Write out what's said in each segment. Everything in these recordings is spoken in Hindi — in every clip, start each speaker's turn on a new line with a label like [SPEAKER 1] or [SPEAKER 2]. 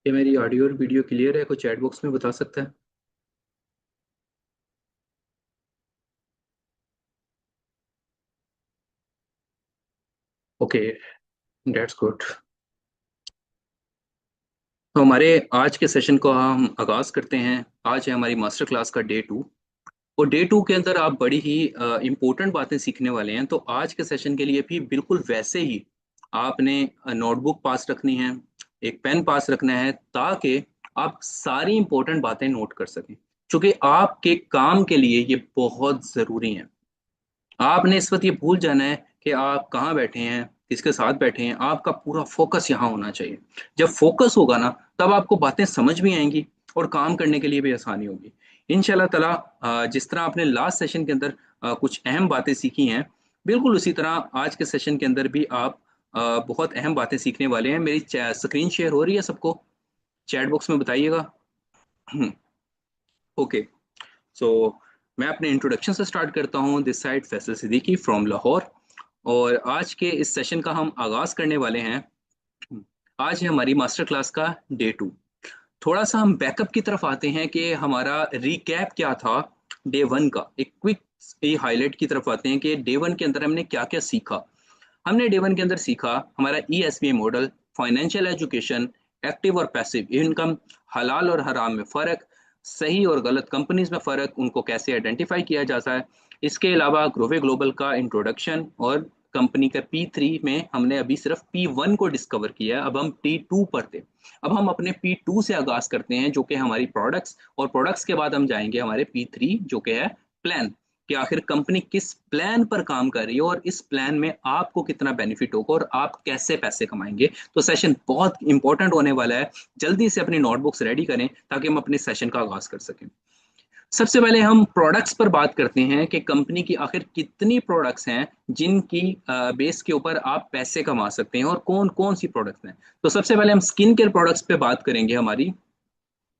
[SPEAKER 1] ये मेरी ऑडियो और वीडियो क्लियर है? कुछ चैट बॉक्स में बता सकता है? Okay, that's good. तो हमारे आज के सेशन को हम आगाज करते हैं। आज है हमारी मास्टर क्लास का डे 2। और डे 2 के अंदर आप बड़ी ही इम्पोर्टेंट बातें सीखने वाले हैं। तो आज के सेशन के लिए भी बिल्कुल वैसे ही आपने नोटबुक पास रखनी है, एक पेन पास रखना है, ताकि आप सारी इम्पोर्टेंट बातें नोट कर सकें, क्योंकि आपके काम के लिए ये बहुत ज़रूरी है। आपने इस वक्त ये भूल जाना है कि आप कहाँ बैठे हैं, किसके साथ बैठे हैं। आपका पूरा फोकस यहाँ होना चाहिए। जब फोकस होगा ना, तब आपको बातें समझ भी आएंगी और काम करने के लिए भी आसानी होगी इंशाल्लाह ताला। जिस तरह आपने लास्ट सेशन के अंदर कुछ अहम बातें सीखी हैं, बिल्कुल उसी तरह आज के सेशन के अंदर भी आप बहुत अहम बातें सीखने वाले हैं। मेरी स्क्रीन शेयर हो रही है सबको? चैट बॉक्स में बताइएगा। ओके। सो मैं अपने इंट्रोडक्शन से स्टार्ट करता हूँ। This side Faisal Siddiqui from Lahore. और आज के इस सेशन का हम आगाज करने वाले हैं। आज है हमारी मास्टर क्लास का डे 2। थोड़ा सा हम बैकअप की तरफ आते हैं कि हमारा रिकैप क्या था डे 1 का। एक क्विक हाईलाइट की तरफ आते हैं कि डे 1 के अंदर हमने क्या क्या सीखा। हमने डे 1 के अंदर सीखा हमारा ESBI model, financial education, active और पैसिव इनकम, हलाल और हराम में फ़र्क, सही और गलत कंपनीज में फ़र्क, उनको कैसे आइडेंटिफाई किया जाता है। इसके अलावा ग्रोवे ग्लोबल का इंट्रोडक्शन, और कंपनी का P3 में हमने अभी सिर्फ P1 को डिस्कवर किया है। अब हम P2 पर थे। अब हम अपने P2 से आगाज करते हैं, जो कि हमारी प्रोडक्ट्स, और प्रोडक्ट्स के बाद हम जाएंगे हमारे P3 जो कि है प्लान, कि आखिर कंपनी किस प्लान पर काम कर रही है और इस प्लान में आपको कितना बेनिफिट होगा और आप कैसे पैसे कमाएंगे। तो सेशन बहुत इंपॉर्टेंट होने वाला है। जल्दी से अपनी नोटबुक्स रेडी करें ताकि हम अपने सेशन का आगाज कर सकें। सबसे पहले हम प्रोडक्ट्स पर बात करते हैं कि कंपनी की आखिर कितनी प्रोडक्ट्स हैं जिनकी बेस के ऊपर आप पैसे कमा सकते हैं, और कौन कौन सी प्रोडक्ट्स हैं। तो सबसे पहले हम स्किन केयर प्रोडक्ट्स पे बात करेंगे हमारी,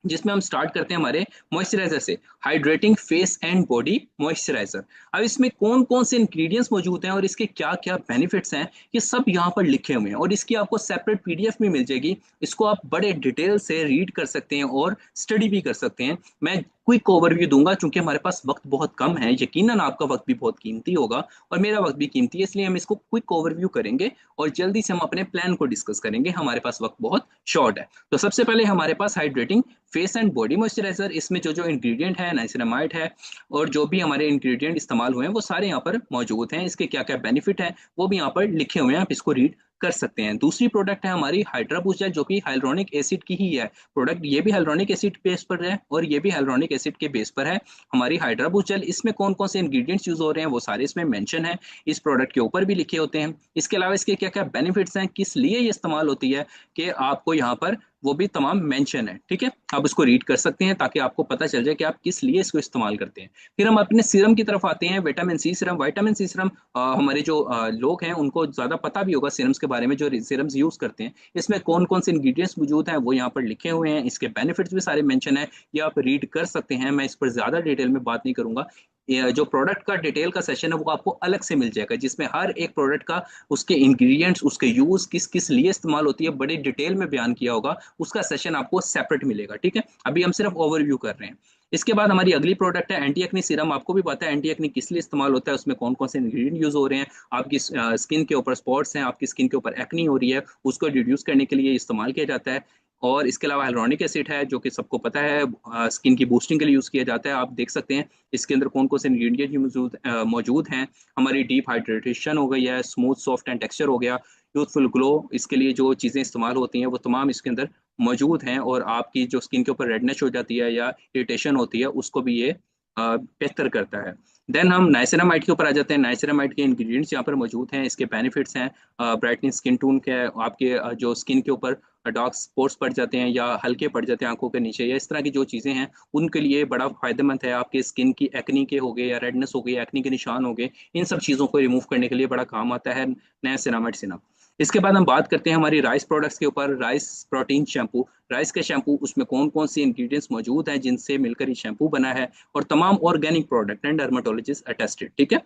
[SPEAKER 1] जिसमें हम स्टार्ट करते हैं हमारे मॉइस्चराइजर से। Hydrating face and body moisturiser. अब इसमें कौन कौन से इंग्रेडिएंट्स मौजूद हैं और इसके क्या क्या बेनिफिट्स हैं, ये सब यहाँ पर लिखे हुए हैं, और इसकी आपको सेपरेट PDF भी मिल जाएगी। इसको आप बड़े डिटेल से रीड कर सकते हैं और स्टडी भी कर सकते हैं। मैं क्विक ओवरव्यू दूंगा, क्योंकि हमारे पास वक्त बहुत कम है। यकीनन आपका वक्त भी बहुत कीमती होगा और मेरा वक्त भी कीमती है, इसलिए हम इसको क्विक ओवरव्यू करेंगे और जल्दी से हम अपने प्लान को डिस्कस करेंगे। हमारे पास वक्त बहुत शॉर्ट है। तो सबसे पहले हमारे पास hydrating face and body moisturiser. इसमें जो जो इंग्रेडिएंट है, नाइसिनामाइड है, और जो भी हमारे इंग्रेडिएंट इस्तेमाल हुए हैं वो सारे यहाँ पर मौजूद हैं। इसके क्या क्या बेनिफिट हैं वो भी यहाँ पर लिखे हुए हैं, आप इसको रीड कर सकते हैं। दूसरी प्रोडक्ट है हमारी हाइड्रा बूस्ट जेल, जो कि हाइलुरोनिक एसिड की ही है प्रोडक्ट। ये भी हाइलुरोनिक एसिड बेस पर है और ये भी हाइलुरोनिक एसिड के बेस पर है हमारी हाइड्रा बूस्ट जेल। इसमें कौन कौन से इंग्रेडिएंट्स यूज हो रहे हैं वो सारे इसमें मेंशन है, इस प्रोडक्ट के ऊपर भी लिखे होते हैं। इसके अलावा इसके क्या क्या बेनिफिट्स हैं, किस लिए ये इस्तेमाल होती है, कि आपको यहाँ पर वो भी तमाम मेंशन है। ठीक है, आप उसको रीड कर सकते हैं ताकि आपको पता चल जाए कि आप किस लिए इसको इस्तेमाल करते हैं। फिर हम अपने सीरम की तरफ आते हैं। Vitamin C serum. Vitamin C serum हमारे जो लोग हैं उनको ज़्यादा पता भी होगा सीरम्स के बारे में, जो सीरम्स यूज़ करते हैं। इसमें कौन कौन से इंग्रेडिएंट्स मौजूद हैं वो यहाँ पर लिखे हुए हैं। इसके बेनिफिट्स भी सारे मेंशन है, ये आप रीड कर सकते हैं। मैं इस पर ज़्यादा डिटेल में बात नहीं करूंगा। ये जो प्रोडक्ट का डिटेल का सेशन है वो आपको अलग से मिल जाएगा, जिसमें हर एक प्रोडक्ट का, उसके इंग्रेडिएंट्स, उसके यूज, किस किस लिए इस्तेमाल होती है, बड़े डिटेल में बयान किया होगा। उसका सेशन आपको सेपरेट मिलेगा। ठीक है, अभी हम सिर्फ ओवरव्यू कर रहे हैं। इसके बाद हमारी अगली प्रोडक्ट है एंटी एक्नी सीरम। आपको भी पता है एंटी एक्नी किस लिए इस्तेमाल होता है, उसमें कौन कौन से इंग्रेडिएंट यूज हो रहे हैं। आपकी स्किन के ऊपर स्पॉट्स हैं, आपकी स्किन के ऊपर एक्नी हो रही है, उसको रिड्यूस करने के लिए इस्तेमाल किया जाता है। और इसके अलावा हाइलुरोनिक एसिड है, जो कि सबको पता है स्किन की बूस्टिंग के लिए यूज किया जाता है। आप देख सकते हैं इसके अंदर कौन कौन से इंग्रेडिएंट मौजूद मौजूद हैं। हमारी डीप हाइड्रेटेशन हो गई है, स्मूथ सॉफ्ट एंड टेक्सचर हो गया, यूथफुल ग्लो, इसके लिए जो चीज़ें इस्तेमाल होती हैं वो तमाम इसके अंदर मौजूद हैं। और आपकी जो स्किन के ऊपर रेडनेस हो जाती है या इरिटेशन होती है उसको भी ये बेहतर करता है। देन हम नाइसिनामाइड के ऊपर आ जाते हैं। नाइसिनामाइड के इंग्रेडिएंट्स यहाँ पर मौजूद हैं, इसके बेनिफिट्स हैं ब्राइटनिंग स्किन टोन के, आपके जो स्किन के ऊपर डार्क स्पॉट्स पड़ जाते हैं या हल्के पड़ जाते हैं आंखों के नीचे, या इस तरह की जो चीज़ें हैं उनके लिए बड़ा फायदेमंद है। आपके स्किन की एक्नी के हो गए या रेडनेस हो गई, एक्नी के निशान हो गए, इन सब चीज़ों को रिमूव करने के लिए बड़ा काम आता है नाइसिनामाइड सिरप। इसके बाद हम बात करते हैं हमारी राइस प्रोडक्ट्स के ऊपर। Rice protein shampoo. राइस के शैम्पू, उसमें कौन कौन सी इंग्रेडिएंट्स मौजूद हैं जिनसे मिलकर ये शैम्पू बना है, और तमाम organic product and dermatologist attested. ठीक है,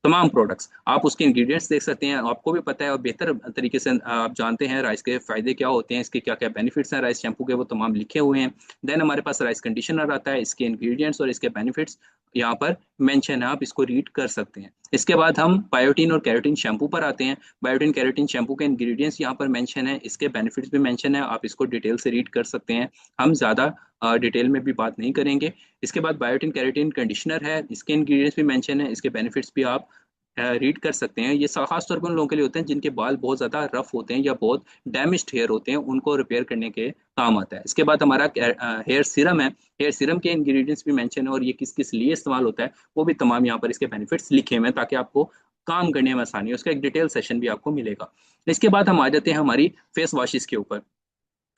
[SPEAKER 1] तमाम प्रोडक्ट्स आप उसके इंग्रेडिएंट्स देख सकते हैं, आपको भी पता है और बेहतर तरीके से आप जानते हैं राइस के फायदे क्या होते हैं, इसके क्या क्या बेनिफिट्स हैं राइस शैम्पू के, वो तमाम लिखे हुए हैं। देन हमारे पास राइस कंडीशनर आता है, इसके इंग्रेडिएंट्स और इसके बेनिफिट्स यहाँ पर मेंशन है, आप इसको रीड कर सकते हैं। इसके बाद हम बायोटीन और कैरोटीन शैम्पू पर आते हैं। बायोटीन कैरोटीन शैम्पू के इंग्रेडिएंट्स यहाँ पर मेंशन है, इसके बेनिफिट्स भी मेंशन है, आप इसको डिटेल से रीड कर सकते हैं। हम ज़्यादा डिटेल में भी बात नहीं करेंगे। इसके बाद बायोटीन कैरोटीन कंडीशनर है, इसके इंग्रेडिएंट्स भी मेंशन है, इसके बेनिफिट्स भी आप रीड कर सकते हैं। ये खास तौर पर उन लोगों के लिए होते हैं जिनके बाल बहुत ज़्यादा रफ होते हैं या बहुत डैमेज्ड हेयर होते हैं, उनको रिपेयर करने के काम आता है। इसके बाद हमारा हेयर सीरम है, हेयर सीरम के इंग्रेडिएंट्स भी मेंशन है और ये किस किस लिए इस्तेमाल होता है वो भी तमाम यहाँ पर इसके बेनिफिट्स लिखे हुए हैं, ताकि आपको काम करने में आसानी हो। उसका एक डिटेल सेशन भी आपको मिलेगा। इसके बाद हम आ जाते हैं हमारी फेस वॉशेस के ऊपर।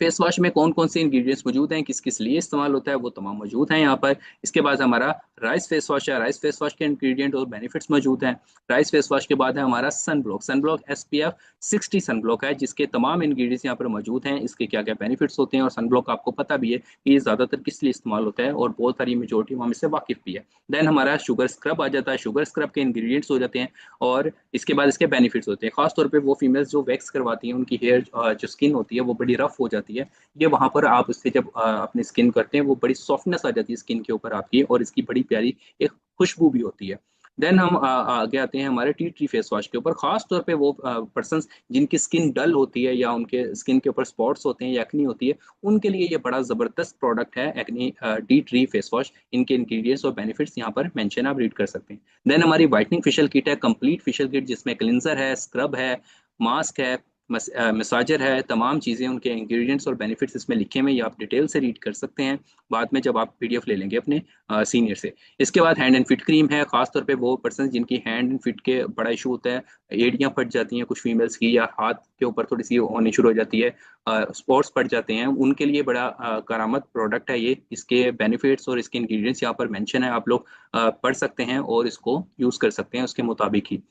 [SPEAKER 1] फेस वॉश में कौन कौन से इंग्रेडिएंट्स मौजूद हैं, किस किस लिए इस्तेमाल होता है, वो तमाम मौजूद हैं यहाँ पर। इसके बाद हमारा राइस फेस वॉश है, राइस फेस वॉश के इंग्रेडिएंट और बेनिफिट्स मौजूद हैं। राइस फेस वॉश के बाद है हमारा sun block, sun block SPF 60 sun block है, जिसके तमाम इंग्रेडिएंट्स यहाँ पर मौजूद हैं, इसके क्या क्या बेनिफिट्स होते हैं। और सन ब्लॉक आपको पता भी है कि ये ज़्यादातर किस लिए इस्तेमाल होता है और बहुत सारी मेजोरिटी हम इससे वाकिफ भी है। देन हमारा शुगर स्क्रब आ जाता है, शुगर स्क्रब के इंग्रेडिएंट्स हो जाते हैं और इसके बाद इसके बेनिफिट्स होते हैं। खासतौर पर वो फीमेल्स जो वैक्स करवाती हैं, उनकी हेयर जो स्किन होती है वो बड़ी रफ हो जाती है, ये वहां पर आप उससे जब अपनी स्किन करते हैं वो बड़ी सॉफ्टनेस आ जाती है स्किन के ऊपर आपकी, और इसकी बड़ी प्यारी एक खुशबू भी होती है। देन हम आगे आते हैं हमारे टी ट्री फेस वॉश के ऊपर। खास तौर पे वो पर्सन जिनकी स्किन डल होती है या उनके स्किन के ऊपर स्पॉट्स होते हैं या एक्नी होती है, उनके लिए ये बड़ा जबरदस्त प्रोडक्ट है acne tea tree face wash. इनके इंग्रेडिएंट्स और बेनिफिट्स यहाँ पर मेंशन आप रीड कर सकते हैं। देन हमारी व्हाइटनिंग फेशियल किट है, कंप्लीट फेशियल किट, जिसमें क्लिनजर है, स्क्रब है, मास्क है, मसाजर है, तमाम चीज़ें उनके इंग्रेडिएंट्स और बेनिफिट्स इसमें लिखे हुए हैं, ये आप डिटेल से रीड कर सकते हैं बाद में जब आप PDF ले लेंगे अपने सीनियर से। इसके बाद हैंड एंड फिट क्रीम है, खासतौर पे वो पर्सन जिनकी हैंड एंड फिट के बड़ा इशू होता है, एड़ियाँ फट जाती हैं कुछ फीमेल्स की, या हाथ के ऊपर थोड़ी सी होनी शुरू हो जाती है, स्पॉट्स पड़ जाते हैं, उनके लिए बड़ा करामत प्रोडक्ट है ये। इसके बेनिफिट्स और इसके इंग्रेडिएंट्स यहाँ पर मेंशन है, आप लोग पढ़ सकते हैं और इसको यूज़ कर सकते हैं उसके मुताबिक ही।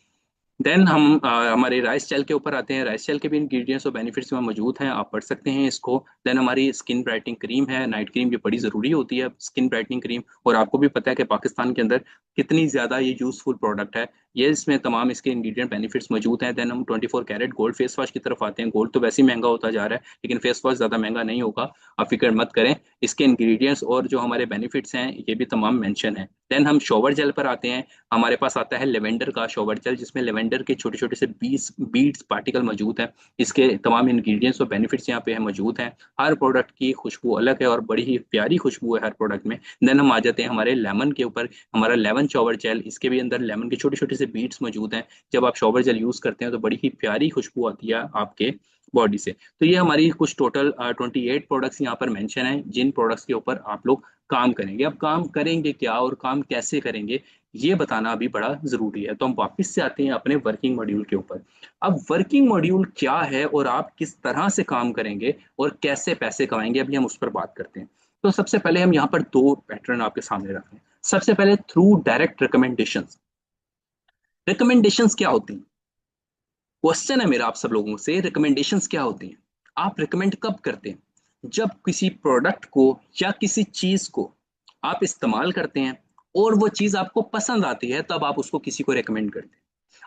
[SPEAKER 1] देन हम हमारे राइस जेल के ऊपर आते हैं। राइस जेल के भी इंग्रेडिएंट्स और बेनिफिट्स में मौजूद हैं, आप पढ़ सकते हैं इसको। देन हमारी स्किन ब्राइटनिंग क्रीम है, नाइट क्रीम, ये बड़ी ज़रूरी होती है स्किन ब्राइटनिंग क्रीम, और आपको भी पता है कि पाकिस्तान के अंदर कितनी ज़्यादा ये यूज़फुल प्रोडक्ट है। ये इसमें तमाम इसके इंग्रेडिएंट बेनिफिट्स मौजूद हैं। देन हम 24 कैरेट गोल्ड फेस वॉश की तरफ आते हैं। गोल्ड तो वैसे ही महंगा होता जा रहा है, लेकिन फेस वॉश ज़्यादा महंगा नहीं होगा, आप फिक्र मत करें। इसके इंग्रेडिएंट्स और जो हमारे बेनिफिट्स हैं ये भी तमाम मेंशन है। देन हम शॉवर जेल पर आते हैं। हमारे पास आता है लेवेंडर का शॉवर जेल, जिसमें लेवेंडर के छोटे छोटे से 20 बीड्स पार्टिकल मौजूद हैं। इसके तमाम इंग्रेडिएंट्स और बेनिफिट्स यहाँ पे है मौजूद हैं। हर प्रोडक्ट की खुशबू अलग है और बड़ी ही प्यारी खुशबू है हर प्रोडक्ट में। देन हम आ जाते हैं हमारे लेमन के ऊपर। हमारा लेमन शॉवर जेल, इसके भी अंदर लेमन के छोटे छोटे से बीड्स मौजूद हैं। जब आप शॉवर जेल यूज करते हैं तो बड़ी ही प्यारी खुशबू आती है आपके बॉडी से। तो ये हमारी कुछ टोटल 28 प्रोडक्ट्स यहाँ पर मेंशन है, जिन प्रोडक्ट्स के ऊपर आप लोग काम करेंगे। अब काम करेंगे क्या और काम कैसे करेंगे, ये बताना अभी बड़ा जरूरी है। तो हम वापस से आते हैं अपने वर्किंग मॉड्यूल के ऊपर। अब वर्किंग मॉड्यूल क्या है और आप किस तरह से काम करेंगे और कैसे पैसे कमाएंगे, अभी हम उस पर बात करते हैं। तो सबसे पहले हम यहाँ पर दो पैटर्न आपके सामने रख रहे हैं। सबसे पहले थ्रू डायरेक्ट रिकमेंडेशन। रिकमेंडेशंस क्या होती हैं? क्वेश्चन है मेरा आप सब लोगों से, रिकमेंडेशंस क्या होती हैं? आप रिकमेंड कब करते हैं? जब किसी प्रोडक्ट को या किसी चीज को आप इस्तेमाल करते हैं और वो चीज आपको पसंद आती है, तब आप उसको किसी को रिकमेंड करते हैं।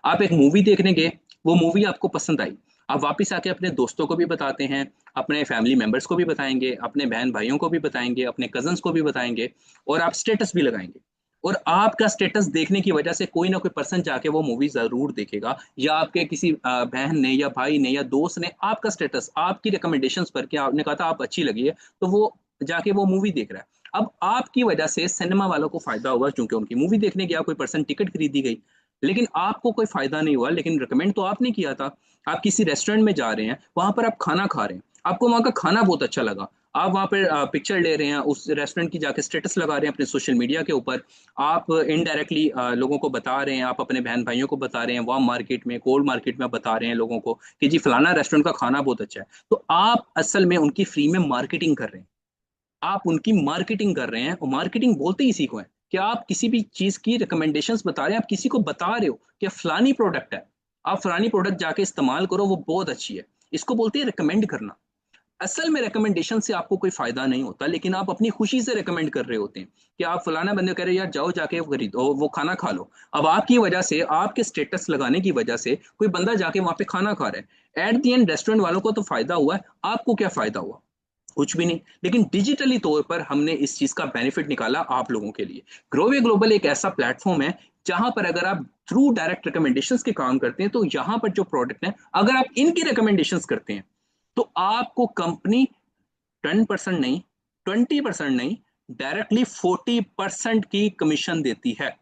[SPEAKER 1] आप एक मूवी देखने गए, वो मूवी आपको पसंद आई, आप वापस आके अपने दोस्तों को भी बताते हैं, अपने फैमिली मेंबर्स को भी बताएंगे, अपने बहन भाइयों को भी बताएंगे, अपने कजन्स को भी बताएंगे, और आप स्टेटस भी लगाएंगे। और आपका स्टेटस देखने की वजह से कोई ना कोई पर्सन जाके वो मूवी जरूर देखेगा, या आपके किसी बहन ने या भाई ने या दोस्त ने आपका स्टेटस आपकी रिकमेंडेशंस पर, कि आपने कहा था आप अच्छी लगी है, तो वो जाके वो मूवी देख रहा है। अब आपकी वजह से सिनेमा वालों को फायदा हुआ, क्योंकि उनकी मूवी देखने गया कोई पर्सन, टिकट खरीदी गई, लेकिन आपको कोई फायदा नहीं हुआ, लेकिन रिकमेंड तो आपने किया था। आप किसी रेस्टोरेंट में जा रहे हैं, वहां पर आप खाना खा रहे हैं, आपको वहां का खाना बहुत अच्छा लगा, आप वहां पर पिक्चर ले रहे हैं, उस रेस्टोरेंट की जाके स्टेटस लगा रहे हैं अपने सोशल मीडिया के ऊपर, आप इनडायरेक्टली लोगों को बता रहे हैं, आप अपने बहन भाइयों को बता रहे हैं, वाम मार्केट में, कोल्ड मार्केट में बता रहे हैं लोगों को कि जी फलाना रेस्टोरेंट का खाना बहुत अच्छा है। तो आप असल में उनकी फ्री में मार्केटिंग कर रहे हैं, आप उनकी मार्केटिंग कर रहे हैं। और मार्केटिंग बोलते ही इसी को है कि आप किसी भी चीज की रिकमेंडेशंस बता रहे हैं, आप किसी को बता रहे हो कि फलानी प्रोडक्ट है, आप फलानी प्रोडक्ट जाके इस्तेमाल करो, वो बहुत अच्छी है। इसको बोलते हैं रिकमेंड करना। असल में रिकमेंडेशन से आपको कोई फायदा नहीं होता, लेकिन आप अपनी खुशी से रिकमेंड कर रहे होते हैं कि आप फलाना बंदे कह रहे हैं यार जाओ जाके वो खरीदो, वो खाना खा लो। अब आपकी वजह से, आपके स्टेटस लगाने की वजह से कोई बंदा जाके वहां पे खाना खा रहा है। एट दी एंड रेस्टोरेंट वालों को तो फायदा हुआ है, आपको क्या फायदा हुआ? कुछ भी नहीं। लेकिन डिजिटली तौर पर हमने इस चीज का बेनिफिट निकाला आप लोगों के लिए। ग्रोवे ग्लोबल एक ऐसा प्लेटफॉर्म है जहां पर अगर आप थ्रू डायरेक्ट रिकमेंडेशंस के काम करते हैं, तो यहाँ पर जो प्रोडक्ट है अगर आप इनकी रिकमेंडेशंस करते हैं, तो आपको कंपनी 10% नहीं, 20% नहीं, डायरेक्टली 40% की कमीशन देती है।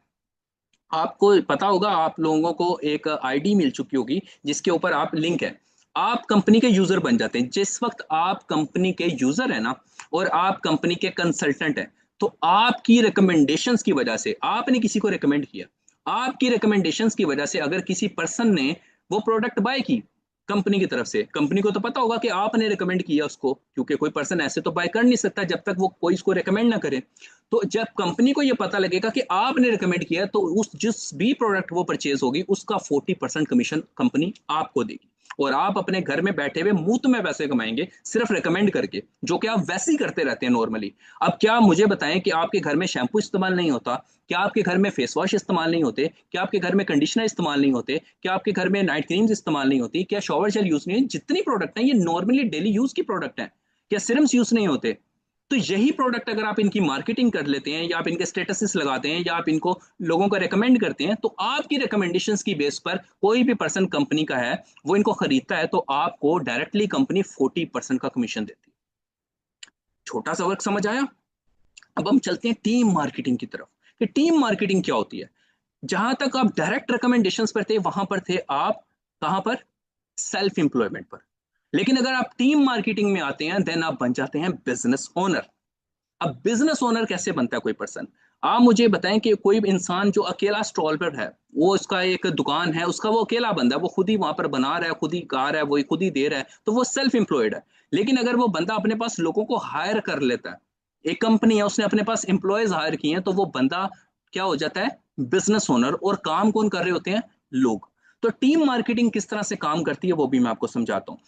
[SPEAKER 1] आपको पता होगा, आप लोगों को एक आईडी मिल चुकी होगी जिसके ऊपर आप लिंक है, आप कंपनी के यूजर बन जाते हैं। जिस वक्त आप कंपनी के यूजर है ना, और आप कंपनी के कंसल्टेंट हैं, तो आपकी रिकमेंडेशंस की वजह से, आपने किसी को रिकमेंड किया, आपकी रिकमेंडेशंस की वजह से अगर किसी पर्सन ने वो प्रोडक्ट बाय की कंपनी की तरफ से, कंपनी को तो पता होगा कि आपने रिकमेंड किया उसको, क्योंकि कोई पर्सन ऐसे तो बाय कर नहीं सकता जब तक वो कोई इसको रिकमेंड ना करे। तो जब कंपनी को ये पता लगेगा कि आपने रिकमेंड किया, तो उस जिस भी प्रोडक्ट वो परचेज होगी उसका 40% कमीशन कंपनी आपको देगी, और आप अपने घर में बैठे हुए मुफ्त में पैसे कमाएंगे सिर्फ रिकमेंड करके, जो कि आप वैसे ही करते रहते हैं नॉर्मली। अब क्या मुझे बताएं कि आपके घर में शैम्पू इस्तेमाल नहीं होता? क्या आपके घर में फेस वॉश इस्तेमाल नहीं होते? क्या आपके घर में कंडीशनर इस्तेमाल नहीं होते? क्या आपके घर में नाइट क्रीम्स इस्तेमाल नहीं होती? क्या शॉवर जेल यूज नहीं है? जितनी प्रोडक्ट हैं ये नॉर्मली डेली यूज की प्रोडक्ट हैं। क्या सिरम्स यूज नहीं होते? तो यही प्रोडक्ट अगर आप इनकी मार्केटिंग कर लेते हैं, या आप इनके स्टेटसेस लगाते हैं, या आप इनको लोगों को रेकमेंड करते हैं, तो आपकी रिकमेंडेशंस की बेस पर कोई भी पर्सन कंपनी का है वो इनको खरीदता है, तो आपको डायरेक्टली कंपनी 40% का कमीशन देती है। छोटा सा वर्क समझ आया? अब हम चलते हैं टीम मार्केटिंग की तरफ, कि टीम मार्केटिंग क्या होती है। जहां तक आप डायरेक्ट रिकमेंडेशंस पर थे, वहां पर थे आप कहां पर? सेल्फ एम्प्लॉयमेंट पर। लेकिन अगर आप टीम मार्केटिंग में आते हैं, देन आप बन जाते हैं बिजनेस ओनर। अब बिजनेस ओनर कैसे बनता है कोई पर्सन? आप मुझे बताएं कि कोई भी इंसान जो अकेला स्टॉल पर है, वो उसका एक दुकान है, उसका वो अकेला बंदा है, वो खुद ही वहां पर बना रहा है, खुद ही गा रहा है, वो खुद ही दे रहा है, तो वो सेल्फ एम्प्लॉयड है। लेकिन अगर वो बंदा अपने पास लोगों को हायर कर लेता है, एक कंपनी है उसने अपने पास एम्प्लॉयज हायर किए हैं, तो वो बंदा क्या हो जाता है? Business owner. और काम कौन कर रहे होते हैं? लोग। तो टीम मार्केटिंग किस तरह से काम करती है वो भी मैं आपको समझाता हूँ।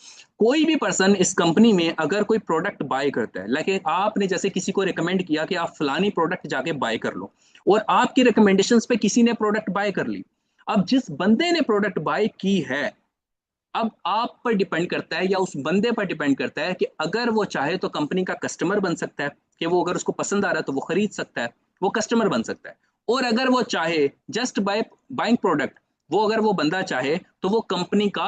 [SPEAKER 1] कोई भी पर्सन इस कंपनी में अगर कोई प्रोडक्ट बाय करता है, लाइक आपने जैसे किसी को रिकमेंड किया कि आप फलानी प्रोडक्ट जाके बाय कर लो, और आपकी रिकमेंडेशंस पे किसी ने प्रोडक्ट बाय कर ली। अब जिस बंदे ने प्रोडक्ट बाय की है, अब आप पर डिपेंड करता है या उस बंदे पर डिपेंड करता है कि अगर वो चाहे तो कंपनी का कस्टमर बन सकता है, कि वो अगर उसको पसंद आ रहा है तो वो खरीद सकता है, वो कस्टमर बन सकता है। और अगर वो चाहे जस्ट बाय बाइंग प्रोडक्ट, वो अगर वो बंदा चाहे तो वो कंपनी का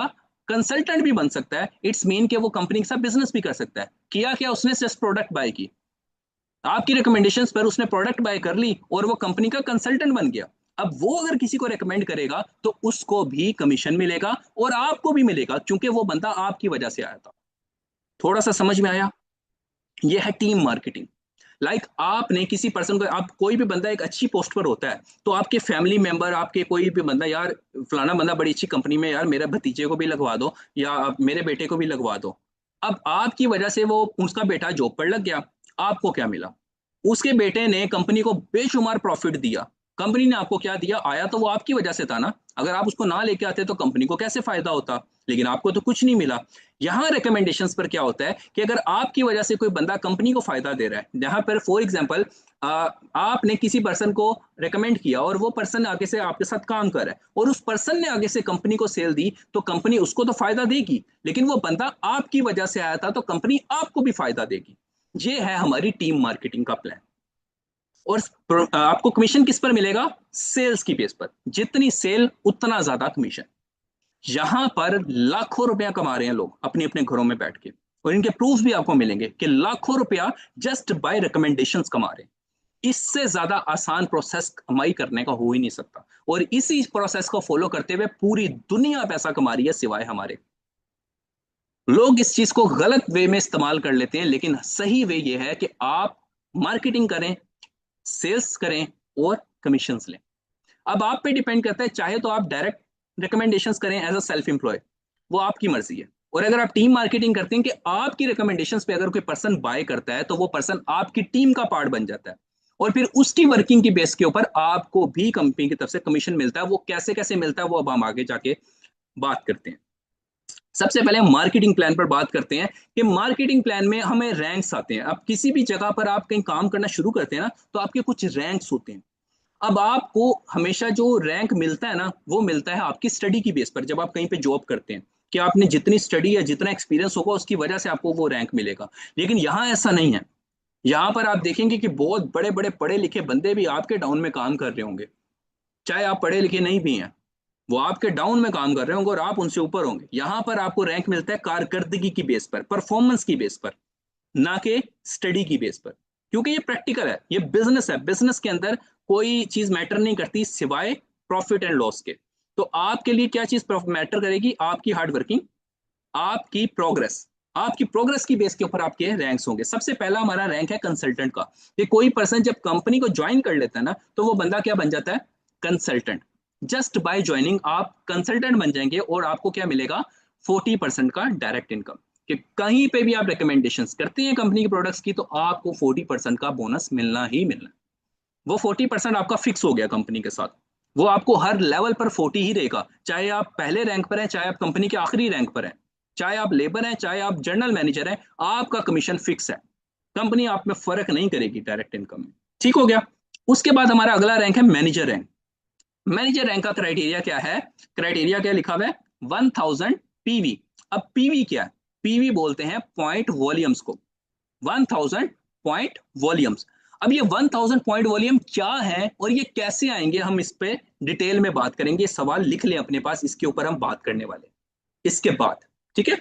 [SPEAKER 1] कंसल्टेंट भी बन सकता है। इट्स मीन कि वो कंपनी के साथ बिजनेस भी कर सकता है। किया क्या उसने? जस्ट प्रोडक्ट बाय की, आपकी रिकमेंडेशंस पर उसने प्रोडक्ट बाय कर ली और वो कंपनी का कंसल्टेंट बन गया। अब वो अगर किसी को रेकमेंड करेगा तो उसको भी कमीशन मिलेगा और आपको भी मिलेगा, क्योंकि वो बंदा आपकी वजह से आया था। थोड़ा सा समझ में आया? ये है टीम मार्केटिंग। आपने किसी पर्सन को, आप कोई भी बंदा एक अच्छी पोस्ट पर होता है, तो आपके फैमिली मेंबर, आपके कोई भी बंदा, यार फलाना बंदा बड़ी अच्छी कंपनी में, यार मेरे भतीजे को भी लगवा दो, या मेरे बेटे को भी लगवा दो। अब आपकी वजह से वो, उसका बेटा जॉब पर लग गया, आपको क्या मिला? उसके बेटे ने कंपनी को बेशुमार प्रॉफिट दिया। कंपनी ने आपको क्या दिया? आया तो वो आपकी वजह से था ना। अगर आप उसको ना लेके आते तो कंपनी को कैसे फायदा होता? लेकिन आपको तो कुछ नहीं मिला। यहाँ रिकमेंडेशंस पर क्या होता है कि अगर आपकी वजह से कोई बंदा कंपनी को फायदा दे रहा है, यहाँ पर फॉर एग्जांपल आपने किसी पर्सन को रेकमेंड किया और वो पर्सन आगे से आपके साथ काम कर रहा है, और उस पर्सन ने आगे से कंपनी को सेल दी, तो कंपनी उसको तो फायदा देगी, लेकिन वो बंदा आपकी वजह से आया था तो कंपनी आपको भी फायदा देगी। ये है हमारी टीम मार्केटिंग का प्लान। और आपको कमीशन किस पर मिलेगा? सेल्स की बेस पर। जितनी सेल उतना ज्यादा कमीशन। यहां पर लाखों रुपया कमा रहे हैं लोग अपने अपने घरों में बैठ के, और इनके प्रूफ भी आपको मिलेंगे कि लाखों रुपया जस्ट बाय रिकमेंडेशंस कमा रहे हैं। इससे ज्यादा आसान प्रोसेस कमाई करने का हो ही नहीं सकता, और इसी प्रोसेस को फॉलो करते हुए पूरी दुनिया पैसा कमा रही है सिवाय हमारे। लोग इस चीज को गलत वे में इस्तेमाल कर लेते हैं, लेकिन सही वे ये है कि आप मार्केटिंग करें, सेल्स करें और कमीशंस लें। अब आप पे डिपेंड करता है, चाहे तो आप डायरेक्ट रिकमेंडेशंस करें एज अ सेल्फ एम्प्लॉय, वो आपकी मर्जी है। और अगर आप टीम मार्केटिंग करते हैं कि आपकी रिकमेंडेशंस पे अगर कोई पर्सन बाय करता है, तो वो पर्सन आपकी टीम का पार्ट बन जाता है, और फिर उसकी वर्किंग की बेस के ऊपर आपको भी कंपनी की तरफ से कमीशन मिलता है। वो कैसे कैसे मिलता है वो अब हम आगे जाके बात करते हैं। सबसे पहले हम मार्केटिंग प्लान पर बात करते हैं कि मार्केटिंग प्लान में हमें रैंक्स आते हैं। अब किसी भी जगह पर आप कहीं काम करना शुरू करते हैं ना, तो आपके कुछ रैंक्स होते हैं। अब आपको हमेशा जो रैंक मिलता है ना, वो मिलता है आपकी स्टडी की बेस पर। जब आप कहीं पे जॉब करते हैं कि आपने जितनी स्टडी या जितना एक्सपीरियंस होगा उसकी वजह से आपको वो रैंक मिलेगा। लेकिन यहाँ ऐसा नहीं है। यहाँ पर आप देखेंगे कि बहुत बड़े बड़े पढ़े लिखे बंदे भी आपके डाउन में काम कर रहे होंगे, चाहे आप पढ़े लिखे नहीं भी हैं। वो आपके डाउन में काम कर रहे होंगे और आप उनसे ऊपर होंगे। यहाँ पर आपको रैंक मिलता है कारकर्दगी की बेस पर, परफॉर्मेंस की बेस पर, ना कि स्टडी की बेस पर। क्योंकि ये प्रैक्टिकल है, ये बिजनेस है। बिजनेस के अंदर कोई चीज मैटर नहीं करती सिवाय प्रॉफिट एंड लॉस के। तो आपके लिए क्या चीज मैटर करेगी? आपकी हार्ड वर्किंग, आपकी प्रोग्रेस। आपकी प्रोग्रेस की बेस के ऊपर आपके रैंक्स होंगे। सबसे पहला हमारा रैंक है कंसल्टेंट का। कि कोई पर्सन जब कंपनी को ज्वाइन कर लेता है ना, तो वो बंदा क्या बन जाता है? कंसल्टेंट। जस्ट बाय ज्वाइनिंग आप कंसल्टेंट बन जाएंगे और आपको क्या मिलेगा? 40% का डायरेक्ट इनकम। कि कहीं पे भी आप रिकमेंडेशन करते हैं कंपनी के प्रोडक्ट्स की, तो आपको 40% का बोनस मिलना ही मिलना। वो 40% आपका फिक्स हो गया कंपनी के साथ। वो आपको हर लेवल पर 40 ही रहेगा, चाहे आप पहले रैंक पर हैं, चाहे आप कंपनी के आखिरी रैंक पर हैं, चाहे आप लेबर हैं, चाहे आप जनरल मैनेजर हैं। आपका कमीशन फिक्स है। कंपनी आप में फर्क नहीं करेगी डायरेक्ट इनकम में। ठीक हो गया। उसके बाद हमारा अगला रैंक है मैनेजर रैंक। मैनेजर रैंक का क्राइटेरिया क्या है? क्राइटेरिया क्या लिखा हुआ है? 1000 पीवी। अब पीवी क्या है? पीवी बोलते हैं पॉइंट वॉल्यूम्स को। 1000 पॉइंट वॉल्यूम्स। अब ये 1000 पॉइंट वॉल्यूम क्या है और ये कैसे आएंगे, हम इस पे डिटेल में बात करेंगे। सवाल लिख लें अपने पास, इसके ऊपर हम बात करने वाले इसके बाद। ठीक है।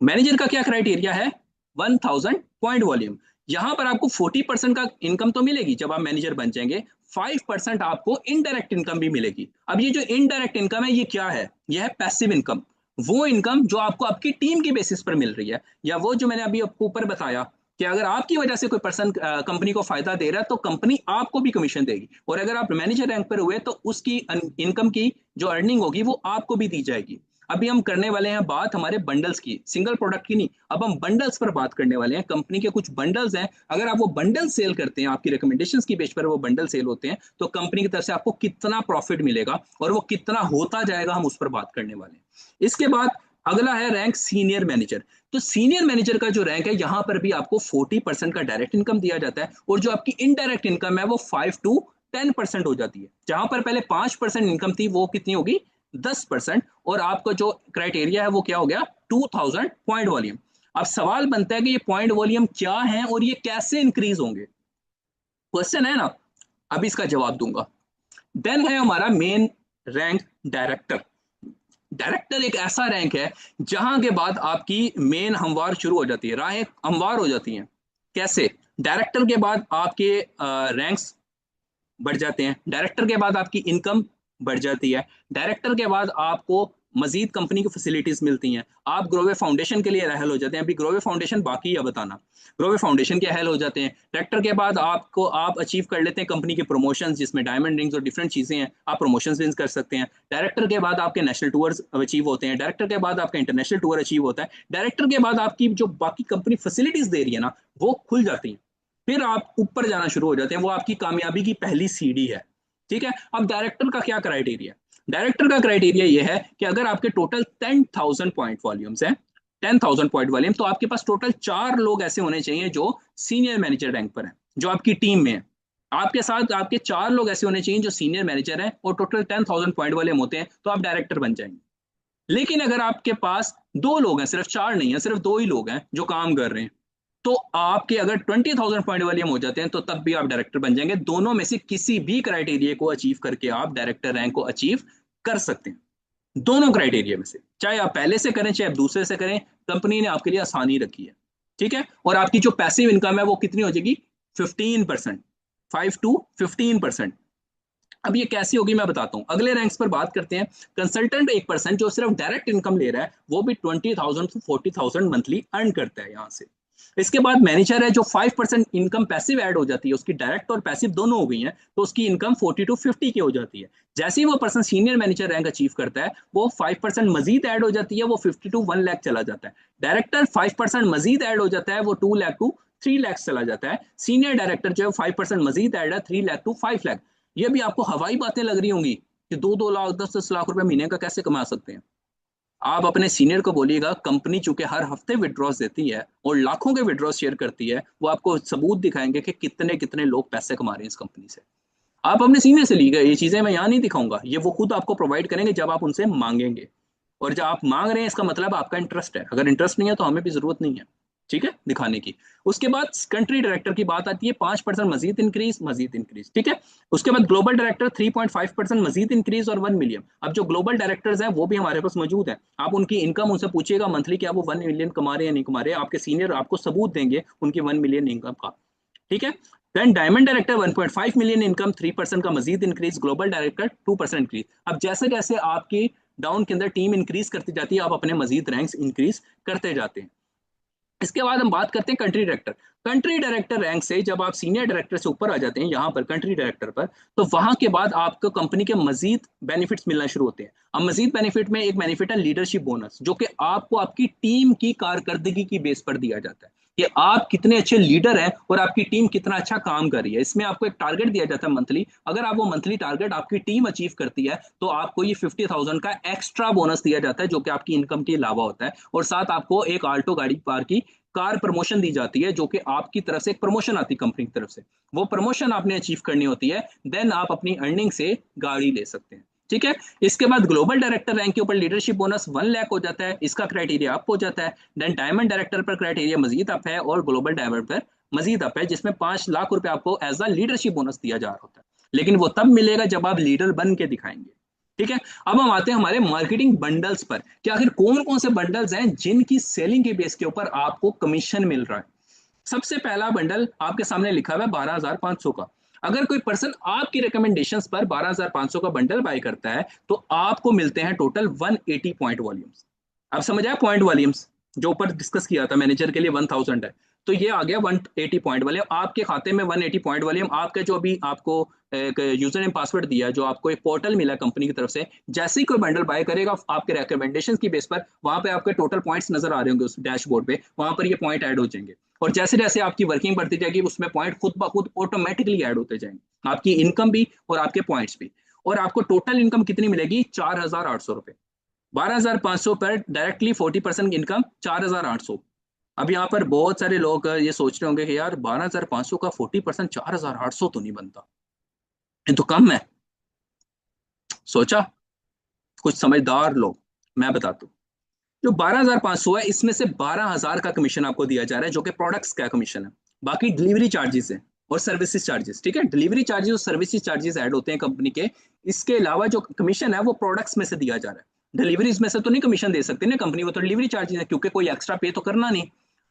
[SPEAKER 1] मैनेजर का क्या क्राइटेरिया है? 1000 पॉइंट वॉल्यूम। यहां पर आपको 40% का इनकम तो मिलेगी जब आप मैनेजर बन जाएंगे। 5% आपको इनडायरेक्ट इनकम भी मिलेगी। अब ये जो इनडायरेक्ट इनकम है, ये क्या है? यह है पैसिव इनकम। वो इनकम जो आपको आपकी टीम की बेसिस पर मिल रही है, या वो जो मैंने अभी आपको ऊपर बताया कि अगर आपकी वजह से कोई पर्सन कंपनी को फायदा दे रहा है, तो कंपनी आपको भी कमीशन देगी। और अगर आप मैनेजर रैंक पर हुए, तो उसकी इनकम की जो अर्निंग होगी वो आपको भी दी जाएगी। अभी हम करने वाले हैं बात हमारे बंडल्स की, सिंगल प्रोडक्ट की नहीं। अब हम बंडल्स पर बात करने वाले हैं। कंपनी के कुछ बंडल्स हैं, अगर आप वो बंडल सेल करते हैं, आपकी रिकमेंडेशंस की बेस पर वो बंडल सेल होते हैं, तो कंपनी की तरफ से आपको कितना प्रॉफिट मिलेगा और वो कितना होता जाएगा, हम उस पर बात करने वाले हैं। इसके बाद अगला है रैंक सीनियर मैनेजर। तो सीनियर मैनेजर का जो रैंक है, यहां पर भी आपको 40% का डायरेक्ट इनकम दिया जाता है, और जो आपकी इनडायरेक्ट इनकम है वो 5 to 10% हो जाती है। जहां पर पहले 5% इनकम थी, वो कितनी होगी? 10%। और आपका जो क्राइटेरिया है वो क्या हो गया? 2000 पॉइंट वॉल्यूम। अब सवाल बनता है कि ये पॉइंट वॉल्यूम क्या है और ये कैसे इंक्रीज होंगे? क्वेश्चन है ना। अब इसका जवाब दूंगा। देन है हमारा मेन रैंक डायरेक्टर। डायरेक्टर एक ऐसा रैंक है जहां के बाद आपकी मेन हमवार शुरू हो जाती है, राहें हमवार हो जाती हैं। कैसे? डायरेक्टर के बाद आपके रैंक्स बढ़ जाते हैं। डायरेक्टर के बाद आपकी इनकम बढ़ जाती है। डायरेक्टर के बाद आपको मजीद कंपनी की फैसिलिटीज मिलती हैं। आप ग्रोवे फाउंडेशन के लिए अहल हो जाते हैं। अभी ग्रोवे फाउंडेशन बाकी है बताना। ग्रोवे फाउंडेशन के अहल हो जाते हैं। डायरेक्टर के बाद आपको आप अचीव कर लेते हैं कंपनी के प्रमोशंस, जिसमें डायमंड रिंग्स और डिफरेंट चीजें हैं। आप प्रमोशंस विन कर सकते हैं। डायरेक्टर के बाद आपके नेशनल टूर्स अचीव होते हैं। डायरेक्टर के बाद आपका इंटरनेशनल टूर अचीव होता है। डायरेक्टर के बाद आपकी जो बाकी कंपनी फैसिलिटीज दे रही है ना, वो खुल जाती हैं। फिर आप ऊपर जाना शुरू हो जाते हैं। वो आपकी कामयाबी की पहली सीढ़ी है। ठीक है। अब डायरेक्टर का क्या क्राइटेरिया? डायरेक्टर का क्राइटेरिया ये है कि अगर आपके टोटल 10,000 पॉइंट वॉल्यूम्स हैं, 10,000 पॉइंट वॉल्यूम, तो आपके पास टोटल 4 लोग ऐसे होने चाहिए जो सीनियर मैनेजर रैंक पर हैं, जो आपकी टीम में है। आपके साथ आपके 4 लोग ऐसे होने चाहिए जो सीनियर मैनेजर हैं और टोटल 10,000 पॉइंट वॉल्यूम होते हैं, तो आप डायरेक्टर बन जाएंगे। लेकिन अगर आपके पास 2 लोग हैं, सिर्फ 4 नहीं है, सिर्फ 2 ही लोग हैं जो काम कर रहे हैं, तो आपके अगर 20,000 पॉइंट वॉल्यूम हो जाते हैं, तो तब भी आप डायरेक्टर बन जाएंगे। दोनों में से किसी भी क्राइटेरिया को अचीव करके आप डायरेक्टर रैंक को अचीव कर सकते हैं। दोनों क्राइटेरिया में से, चाहे आप पहले से करें चाहे आप दूसरे से करें, कंपनी ने आपके लिए आसानी रखी है। ठीक है। और आपकी जो पैसिव इनकम है वो कितनी हो जाएगी? 15%। 5 to 15%। अब ये कैसी होगी मैं बताता हूँ। अगले रैंक्स पर बात करते हैं। कंसल्टेंट एक पर्सन जो सिर्फ डायरेक्ट इनकम ले रहा है, वो भी 20,000 to 40,000 मंथली अर्न करता है यहाँ से। इसके बाद मैनेजर है जो 5% इनकम पैसिव ऐड हो जाती है, उसकी डायरेक्ट और पैसिव दोनों हो गई हैं, तो उसकी इनकम 40 to 50 की हो जाती है। जैसे ही वो person senior manager rank achieve करता है, वो 5% मजीद ऐड हो जाती है, वो 50 to 1 लाख चला जाता है। डायरेक्टर 5% मजीद ऐड हो जाता है, वो 2 लाख to 3 लाख चला जाता है। सीनियर डायरेक्टर जो है 5% मजीद ऐड है, 3 लाख to 5 लाख। ये भी आपको हवाई बातें लग रही होंगी कि 2-2 लाख 10-10 लाख रुपए महीने का कैसे कमा सकते हैं। आप अपने सीनियर को बोलिएगा, कंपनी चूंकि हर हफ्ते विड्रॉज देती है और लाखों के विड्रॉज शेयर करती है, वो आपको सबूत दिखाएंगे कि कितने कितने लोग पैसे कमा रहे हैं इस कंपनी से। आप अपने सीनियर से लीजिए, ये चीजें मैं यहाँ नहीं दिखाऊंगा, ये वो खुद आपको प्रोवाइड करेंगे जब आप उनसे मांगेंगे। और जब आप मांग रहे हैं इसका मतलब आपका इंटरेस्ट है, अगर इंटरेस्ट नहीं है तो हमें भी जरूरत नहीं है, ठीक है, दिखाने की। उसके बाद कंट्री डायरेक्टर की बात आती है, 5% मजीद इंक्रीज, मजीद इंक्रीज, ठीक है। उसके बाद ग्लोबल डायरेक्टर 3.5% मजीद इंक्रीज और 1 मिलियन। अब जो ग्लोबल डायरेक्टर्स हैं वो भी हमारे पास मौजूद हैं, आप उनकी इनकम उनसे पूछिएगा मंथली, क्या वो 1 मिलियन कमा रहे हैं या नहीं कमा रहे हैं, आपके सीनियर आपको सबूत देंगे उनकी 1 मिलियन इनकम का, ठीक है। Then diamond director 1.5 million income, 3% का मजीद इंक्रीज, ग्लोबल डायरेक्टर 2% इंक्रीज। अब जैसे जैसे आपकी डाउन के अंदर टीम इंक्रीज करती जाती है, आप अपने मजीद रैंक्स इंक्रीज करते जाते हैं। इसके बाद हम बात करते हैं country director. Country director rank से जब आप सीनियर डायरेक्टर से ऊपर आ जाते हैं, यहाँ पर कंट्री डायरेक्टर पर, तो वहां के बाद आपको कंपनी के मजीद बेनिफिट्स मिलना शुरू होते हैं। अब मजीद बेनिफिट में एक बेनिफिट है लीडरशिप बोनस, जो कि आपको आपकी टीम की कारकर्दगी की बेस पर दिया जाता है कि आप कितने अच्छे लीडर हैं और आपकी टीम कितना अच्छा काम कर रही है। इसमें आपको एक टारगेट दिया जाता है मंथली, अगर आप वो मंथली टारगेट आपकी टीम अचीव करती है तो आपको ये 50,000 का एक्स्ट्रा बोनस दिया जाता है, जो कि आपकी इनकम के अलावा होता है। और साथ आपको एक आल्टो गाड़ी पार की कार प्रमोशन दी जाती है, जो कि आपकी तरफ से एक प्रमोशन आती है कंपनी की तरफ से, वो प्रमोशन आपने अचीव करनी होती है, देन आप अपनी अर्निंग से गाड़ी ले सकते हैं, ठीक है। इसके बाद ग्लोबल डायरेक्टर रैंक के ऊपर लीडरशिप बोनस 1 लाख हो जाता है, इसका क्राइटेरिया अप हो जाता है। देन डायमंड डायरेक्टर पर क्राइटेरिया मजीद अप है और ग्लोबल डायमंड पर मजीद अप है, जिसमें 5 लाख रुपए आपको एज अ लीडरशिप बोनस दिया जा रहा होता है, लेकिन वो तब मिलेगा जब आप लीडर बन के दिखाएंगे, ठीक है। अब हम आते हैं हमारे मार्केटिंग बंडल्स पर कि आखिर कौन कौन से बंडल्स हैं जिनकी सेलिंग के बेस के ऊपर आपको कमीशन मिल रहा है। सबसे पहला बंडल आपके सामने लिखा हुआ है 12,500 का। अगर कोई पर्सन आपकी रिकमेंडेशंस पर 12,500 का बंडल बाय करता है तो आपको मिलते हैं टोटल 180 पॉइंट वॉल्यूम्स। अब समझ आया पॉइंट वॉल्यूम्स, जो ऊपर डिस्कस किया था मैनेजर के लिए 1000 है, तो ये आ गया 180 पॉइंट वाले आपके खाते में। 180 पॉइंट वाले आपका जो अभी आपको एक यूजर नेम पासवर्ड दिया है, जो आपको एक पोर्टल मिला कंपनी की तरफ से, जैसे ही कोई बंडल बाय करेगा आपके रिकमेंडेशन की बेस पर वहां पे आपके टोटल पॉइंट्स नजर आ रहे होंगे उस डैशबोर्ड पे, वहां पर ये पॉइंट ऐड हो जाएंगे। और जैसे जैसे आपकी वर्किंग बढ़ती जाएगी उसमें पॉइंट खुद ब खुद ऑटोमेटिकली ऐड होते जाएंगे, आपकी इनकम भी और आपके पॉइंट्स भी। और आपको टोटल इनकम कितनी मिलेगी? 4,800 रुपए। 12,500 पर डायरेक्टली 40% इनकम 4,800। अब यहाँ पर बहुत सारे लोग ये सोच रहे होंगे कि यार 12,500 का 40% 4,800 तो नहीं बनता, ये तो कम है। सोचा? कुछ समझदार लोग, मैं बताता हूँ। जो 12,500 है इसमें से 12,000 का कमीशन आपको दिया जा रहा है, जो कि प्रोडक्ट्स का कमीशन है। बाकी डिलीवरी चार्जेस है और सर्विसेज चार्जेस, ठीक है। डिलीवरी चार्जेस और सर्विसेज चार्जेस ऐड होते हैं कंपनी के। इसके अलावा जो कमीशन है वो प्रोडक्ट्स में से दिया जा रहा है, डिलीवरीज में से तो नहीं कमीशन दे सकती ना कंपनी, वो तो डिलीवरी चार्जेस है, क्योंकि कोई एक्स्ट्रा पे तो करना नहीं।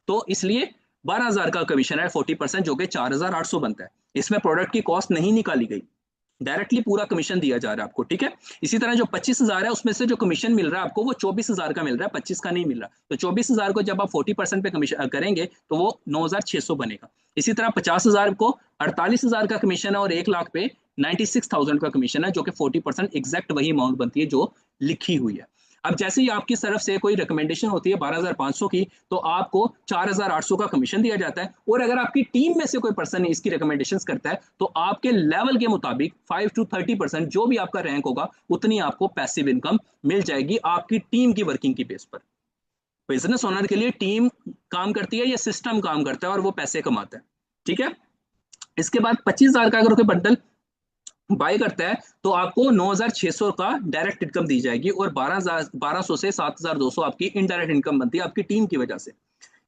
[SPEAKER 1] तो इसलिए 12,000 का कमीशन है 40%, जो कि 4,800 बनता है। इसमें प्रोडक्ट की कॉस्ट नहीं निकाली गई, डायरेक्टली पूरा कमीशन दिया जा रहा है आपको, ठीक है। इसी तरह जो 25,000 है उसमें से जो कमीशन मिल रहा है आपको वो 24,000 का मिल रहा है, 25 का नहीं मिल रहा। तो 24,000 को जब आप 40% पे कमीशन करेंगे तो वो 9,600 बनेगा। इसी तरह 50,000 को 48,000 का कमीशन है और 1 लाख पे 96,000 का कमीशन है, जो कि 40% एग्जैक्ट वही अमाउंट बनती है जो लिखी हुई है। अब जैसे ही आपकी तरफ से कोई रिकमेंडेशन होती है 12,500 की, तो आपको 4,800 का कमीशन दिया जाता है। और अगर आपकी टीम में से कोई पर्सन इसकी रिकमेंडेशन करता है तो आपके लेवल के मुताबिक 5 to 30% जो भी आपका रैंक होगा उतनी आपको पैसिव इनकम मिल जाएगी आपकी टीम की वर्किंग की बेस पर। बिजनेस ओनर के लिए टीम काम करती है या सिस्टम काम करता है और वो पैसे कमाता है, ठीक है। इसके बाद 25,000 का अगर कोई बंडल बाय करता है तो आपको 9,600 का डायरेक्ट इनकम दी जाएगी और 12,000 से 7,200 आपकी इनडायरेक्ट इनकम बनती है आपकी टीम की वजह से।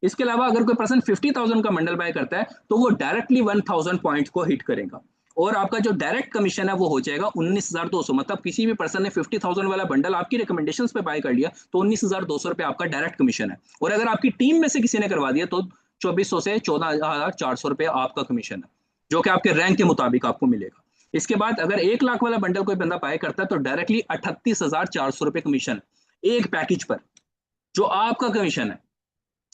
[SPEAKER 1] इसके अलावा अगर कोई पर्सन 50,000 का बंडल बाय करता है तो वो डायरेक्टली 1,000 पॉइंट को हिट करेगा और आपका जो डायरेक्ट कमीशन है वो हो जाएगा 19,200। मतलब किसी भी पर्सन ने 50,000 वाला बंडल आपकी रिकमेंडेशंस पे बाय कर लिया तो 19,200 रुपए आपका डायरेक्ट कमीशन है। और अगर आपकी टीम में से किसी ने करवा दिया तो 2,400 से 14,400 रुपए आपका कमीशन है, जो कि आपके रैंक के मुताबिक आपको मिलेगा। इसके बाद अगर 1 लाख वाला बंडल कोई बंदा बाय करता है तो डायरेक्टली 38,400 रुपए कमीशन एक पैकेज पर, जो आपका कमीशन है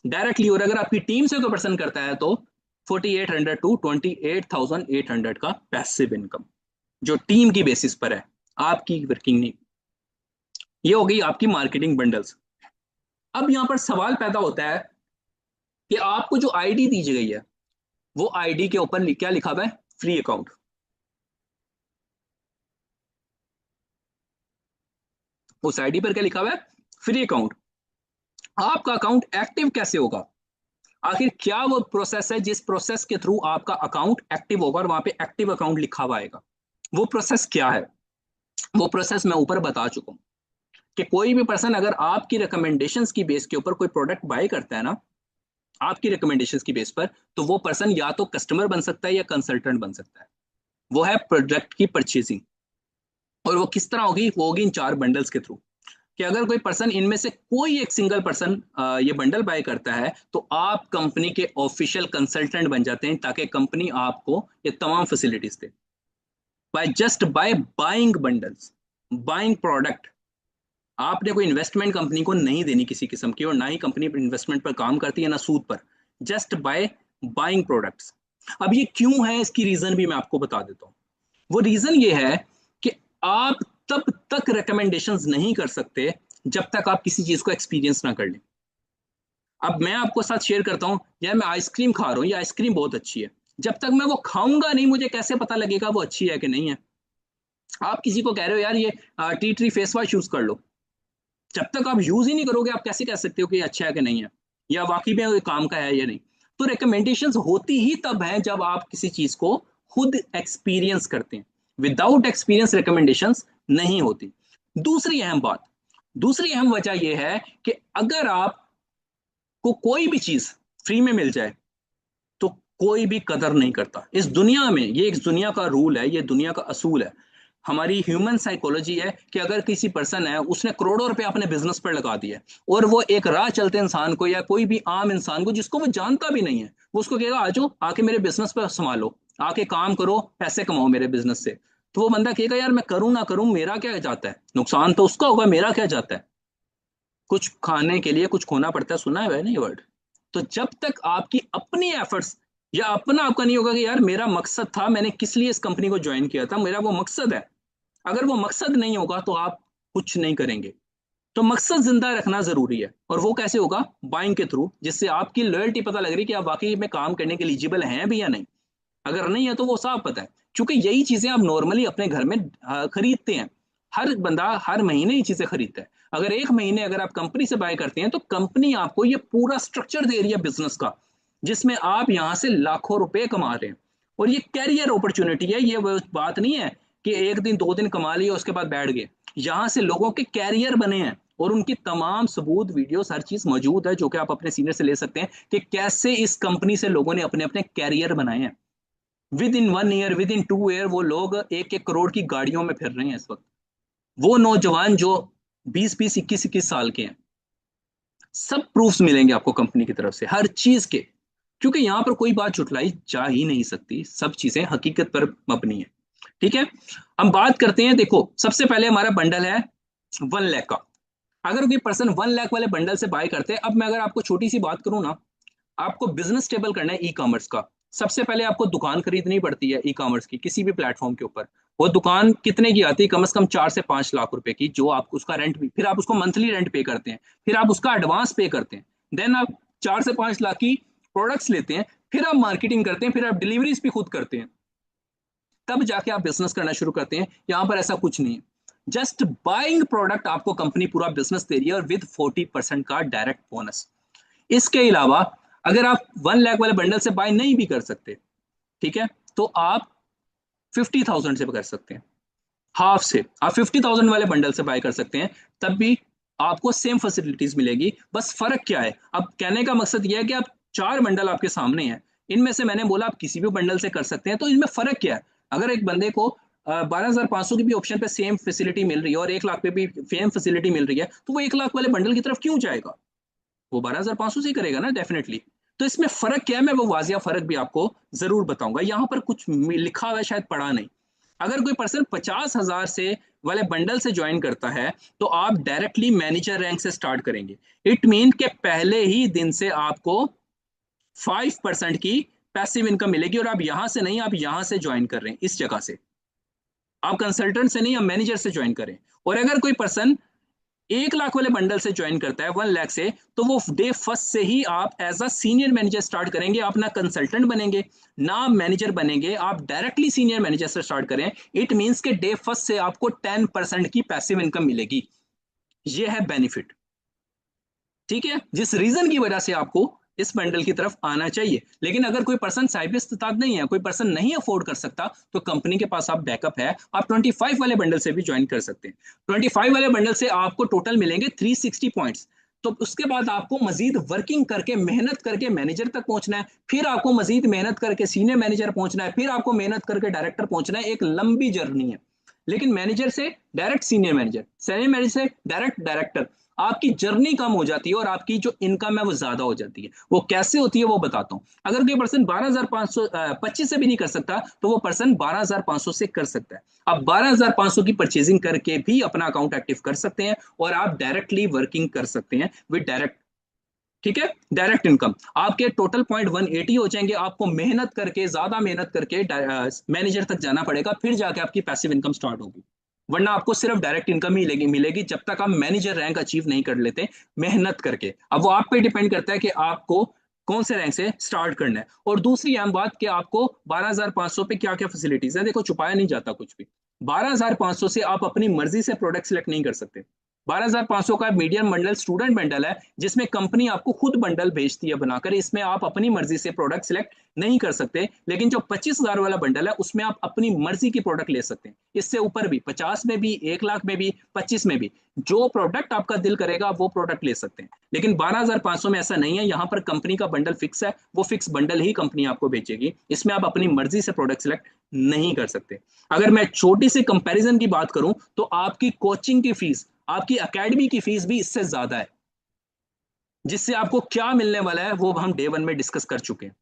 [SPEAKER 1] डायरेक्टली। और अगर आपकी टीम से कोई पर्सन करता है तो 4,800 टू 28,800 का पैसिव इनकम, जो टीम की बेसिस पर है, आपकी वर्किंग नहीं। ये हो गई आपकी मार्केटिंग बंडल्स। अब यहां पर सवाल पैदा होता है कि आपको जो आईडी दी गई है वो आईडी के ऊपर क्या लिखा हुआ है? Free account. उस आईडी पर क्या लिखा हुआ है? Free account. आपका अकाउंट एक्टिव कैसे होगा? आखिर क्या वो प्रोसेस है जिस प्रोसेस के थ्रू आपका अकाउंट एक्टिव होगा और वहां पे एक्टिव अकाउंट लिखा हुआ आएगा? वो प्रोसेस क्या है? वो प्रोसेस मैं ऊपर बता चुका हूं कि कोई भी पर्सन अगर आपकी रिकमेंडेशंस की बेस के ऊपर कोई प्रोडक्ट बाय करता है ना, आपकी रिकमेंडेशंस की बेस पर, तो वो पर्सन या तो कस्टमर बन सकता है या कंसल्टेंट बन सकता है। वो है प्रोडक्ट की परचेसिंग। और वो किस तरह होगी? वो होगी इन 4 बंडल्स के थ्रू। कि अगर कोई पर्सन इनमें से कोई एक सिंगल पर्सन ये बंडल बाय करता है तो आप कंपनी के ऑफिशियल कंसल्टेंट बन जाते हैं, ताकि कंपनी आपको ये तमाम facilities they. By buying bundles, buying product. आपने कोई इन्वेस्टमेंट कंपनी को नहीं देनी किसी किस्म की, और ना ही कंपनी इन्वेस्टमेंट पर काम करती है ना सूद पर। Just by buying products. अब ये क्यों है, इसकी रीजन भी मैं आपको बता देता हूँ। वो रीजन ये है कि आप तब तक रिकमेंडेशंस नहीं कर सकते जब तक आप किसी चीज को एक्सपीरियंस ना कर लें। अब मैं आपको साथ शेयर करता हूँ, यार मैं आइसक्रीम खा रहा हूँ, ये आइसक्रीम बहुत अच्छी है। जब तक मैं वो खाऊंगा नहीं, मुझे कैसे पता लगेगा वो अच्छी है कि नहीं है? आप किसी को कह रहे हो यार ये tea tree face wash use कर लो, जब तक आप यूज ही नहीं करोगे आप कैसे कह सकते हो कि ये अच्छा है कि नहीं है, या वाकई में ये काम का है या नहीं? तो रिकमेंडेशंस होती ही तब है जब आप किसी चीज को खुद एक्सपीरियंस करते हैं। विदाउट एक्सपीरियंस रिकमेंडेशंस नहीं होती। दूसरी अहम बात, दूसरी अहम वजह यह है कि अगर आपको कोई भी चीज फ्री में मिल जाए तो कोई भी कदर नहीं करता इस दुनिया में। ये एक दुनिया का रूल है, ये दुनिया का असूल है। हमारी ह्यूमन साइकोलॉजी है कि अगर किसी पर्सन है उसने करोड़ों रुपए अपने बिजनेस पर लगा दिया, और वो एक राह चलते इंसान को या कोई भी आम इंसान को जिसको वो जानता भी नहीं है, वो उसको कहेगा आजो आके मेरे बिजनेस पर संभालो, आके काम करो, पैसे कमाओ मेरे बिजनेस से। तो वो बंदा कहेगा यार मैं करूं ना करूं मेरा क्या जाता है, नुकसान तो उसका होगा, मेरा क्या जाता है। कुछ खाने के लिए कुछ खोना पड़ता है, सुना है ना ये वर्ड? तो जब तक आपकी अपनी एफर्ट्स या अपना आपका नहीं होगा कि यार मेरा मकसद था, मैंने किस लिए इस कंपनी को ज्वाइन किया था, मेरा वो मकसद है, अगर वो मकसद नहीं होगा तो आप कुछ नहीं करेंगे। तो मकसद जिंदा रखना जरूरी है, और वो कैसे होगा? बाइंग के थ्रू, जिससे आपकी लॉयल्टी पता लग रही है कि आप वाकई में काम करने के एलिजिबल हैं भी या नहीं। अगर नहीं है तो वो साफ पता है, क्योंकि यही चीजें आप नॉर्मली अपने घर में खरीदते हैं। हर बंदा हर महीने ही चीजें खरीदता है। अगर एक महीने अगर आप कंपनी से बाय करते हैं तो कंपनी आपको ये पूरा स्ट्रक्चर दे रही है बिजनेस का, जिसमें आप यहां से लाखों रुपए कमा रहे हैं। और ये कैरियर अपॉर्चुनिटी है, ये वो बात नहीं है कि एक दिन 2 दिन कमा लिया उसके बाद बैठ गए। यहां से लोगों के कैरियर बने हैं, और उनकी तमाम सबूत वीडियोस हर चीज मौजूद है, जो कि आप अपने सीनियर से ले सकते हैं कि कैसे इस कंपनी से लोगों ने अपने अपने कैरियर बनाए हैं। With in 1 year, with in 2 year वो लोग 1-1 करोड़ की गाड़ियों में फिर रहे हैं इस वक्त। वो नौजवान जो 20-20 21-21 साल के हैं, सब प्रूफ्स मिलेंगे आपको कंपनी की तरफ से हर चीज के। क्योंकि यहाँ पर कोई बात झुटलाई जा ही नहीं सकती, सब चीजें हकीकत पर मबनी है। ठीक है, हम बात करते हैं। देखो सबसे पहले हमारा बंडल है 1 लाख का। अगर कोई पर्सन 1 लाख वाले बंडल से बाय करते हैं, अब मैं अगर आपको छोटी सी बात करूं ना, आपको बिजनेस स्टेबल करना है ई कॉमर्स का। सबसे पहले आपको दुकान खरीदनी पड़ती है ई कॉमर्स की, किसी भी प्लेटफॉर्म के ऊपर। वो दुकान कितने की आती है? कम से कम 4 से 5 लाख रुपए की, जो आप उसका रेंट भी, फिर आप उसको मंथली रेंट पे करते हैं, फिर आप उसका एडवांस पे करते हैं, देन आप 4 से 5 लाख की प्रोडक्ट्स लेते हैं, फिर आप मार्केटिंग करते हैं, फिर आप डिलीवरीज भी खुद करते हैं, तब जाके आप बिजनेस करना शुरू करते हैं। यहाँ पर ऐसा कुछ नहीं है। जस्ट बाइंग प्रोडक्ट आपको कंपनी पूरा बिजनेस दे रही है, और विद 40% का डायरेक्ट बोनस। इसके अलावा अगर आप 1 लाख वाले बंडल से बाय नहीं भी कर सकते, ठीक है, तो आप 50,000 से कर सकते हैं। हाफ से आप 50,000 वाले बंडल से बाय कर सकते हैं, तब भी आपको सेम फैसिलिटीज मिलेगी। बस फर्क क्या है? अब कहने का मकसद यह है कि आप 4 बंडल आपके सामने हैं, इनमें से मैंने बोला आप किसी भी बंडल से कर सकते हैं, तो इनमें फर्क क्या है? अगर एक बंदे को 12,500 की भी ऑप्शन पे सेम फैसिलिटी मिल रही है और 1 लाख पे भी सेम फैसिलिटी मिल रही है, तो वो 1 लाख वाले बंडल की तरफ क्यों जाएगा? वो 12,500 से ही करेगा ना, डेफिनेटली। तो इसमें फर्क क्या है, मैं वो वाजिया फर्क भी आपको जरूर बताऊंगा। यहाँ पर कुछ लिखा हुआ है, शायद पढ़ा नहीं। अगर कोई पर्सन 50,000 से वाले बंडल से ज्वाइन करता है, तो आप डायरेक्टली मैनेजर रैंक से स्टार्ट करेंगे। इट मीन के पहले ही दिन से आपको 5% की पैसिव इनकम मिलेगी, और आप यहां से नहीं, आप यहां से ज्वाइन कर रहे हैं, इस जगह से। आप कंसल्टेंट से नहीं, आप मैनेजर से ज्वाइन करें। और अगर कोई पर्सन 1 लाख वाले बंडल से ज्वाइन करता है 1 लाख से, तो वो डे फर्स्ट से ही आप as a senior manager start करेंगे। आप ना कंसल्टेंट बनेंगे ना मैनेजर बनेंगे, आप डायरेक्टली सीनियर मैनेजर से स्टार्ट करें। इट मींस के डे फर्स्ट से आपको 10% की पैसिव इनकम मिलेगी। ये है बेनिफिट। ठीक है, जिस रीजन की वजह से आपको इस बंडल की तरफ आना चाहिए। लेकिन अगर कोई पर्सन साहिब इस्तात नहीं है, कोई पर्सन नहीं अफोर्ड कर सकता, तो कंपनी के पास आप बैकअप है, आप 25 वाले बंडल से भी ज्वाइन कर सकते हैं। 25 वाले बंडल से आपको टोटल मिलेंगे 360 पॉइंट्स। तो उसके बाद आपको मजीद वर्किंग करके, मेहनत करके मैनेजर तक पहुंचना है, फिर आपको मजीद मेहनत करके सीनियर मैनेजर पहुंचना है, फिर आपको मेहनत करके डायरेक्टर पहुंचना है। एक लंबी जर्नी है। लेकिन मैनेजर से direct senior manager, senior manager से डायरेक्ट डायरेक्टर, आपकी जर्नी कम हो जाती है और आपकी जो इनकम है वो ज्यादा हो जाती है। वो कैसे होती है वो बताता हूँ। अगर कोई पर्सन 12,500 25 से भी नहीं कर सकता, तो वो पर्सन 12,500 से कर सकता है। आप 12,500 की परचेजिंग करके भी अपना अकाउंट एक्टिव कर सकते हैं और आप डायरेक्टली वर्किंग कर सकते हैं विद डायरेक्ट। ठीक है, डायरेक्ट इनकम आपके टोटल पॉइंट 180 हो जाएंगे। आपको मेहनत करके, ज्यादा मेहनत करके मैनेजर तक जाना पड़ेगा, फिर जाके आपकी पैसिव इनकम स्टार्ट होगी। वरना आपको सिर्फ डायरेक्ट इनकम ही मिलेगी मिलेगी जब तक आप मैनेजर रैंक अचीव नहीं कर लेते मेहनत करके। अब वो आप पे डिपेंड करता है कि आपको कौन से रैंक से स्टार्ट करना है। और दूसरी अहम बात कि आपको 12,500 पे क्या क्या फैसिलिटीज है। देखो, छुपाया नहीं जाता कुछ भी। 12,500 से आप अपनी मर्जी से प्रोडक्ट सिलेक्ट नहीं कर सकते। 12,500 का मीडियम बंडल स्टूडेंट बंडल है, जिसमें कंपनी आपको खुद बंडल भेजती है बनाकर। इसमें आप अपनी मर्जी से प्रोडक्ट सिलेक्ट नहीं कर सकते। लेकिन जो 25,000 वाला बंडल है, उसमें आप अपनी मर्जी की प्रोडक्ट ले सकते हैं। इससे ऊपर भी 50 में भी, 1 लाख में भी, 25 में भी, जो प्रोडक्ट आपका दिल करेगा वो प्रोडक्ट ले सकते हैं। लेकिन 12,500 में ऐसा नहीं है। यहाँ पर कंपनी का बंडल फिक्स है, वो फिक्स बंडल ही कंपनी आपको भेजेगी। इसमें आप अपनी मर्जी से प्रोडक्ट सिलेक्ट नहीं कर सकते। अगर मैं छोटी सी कंपैरिजन की बात करूं, तो आपकी कोचिंग की फीस, आपकी एकेडमी की फीस भी इससे ज्यादा है। जिससे आपको क्या मिलने वाला है वो हम डे 1 में डिस्कस कर चुके हैं।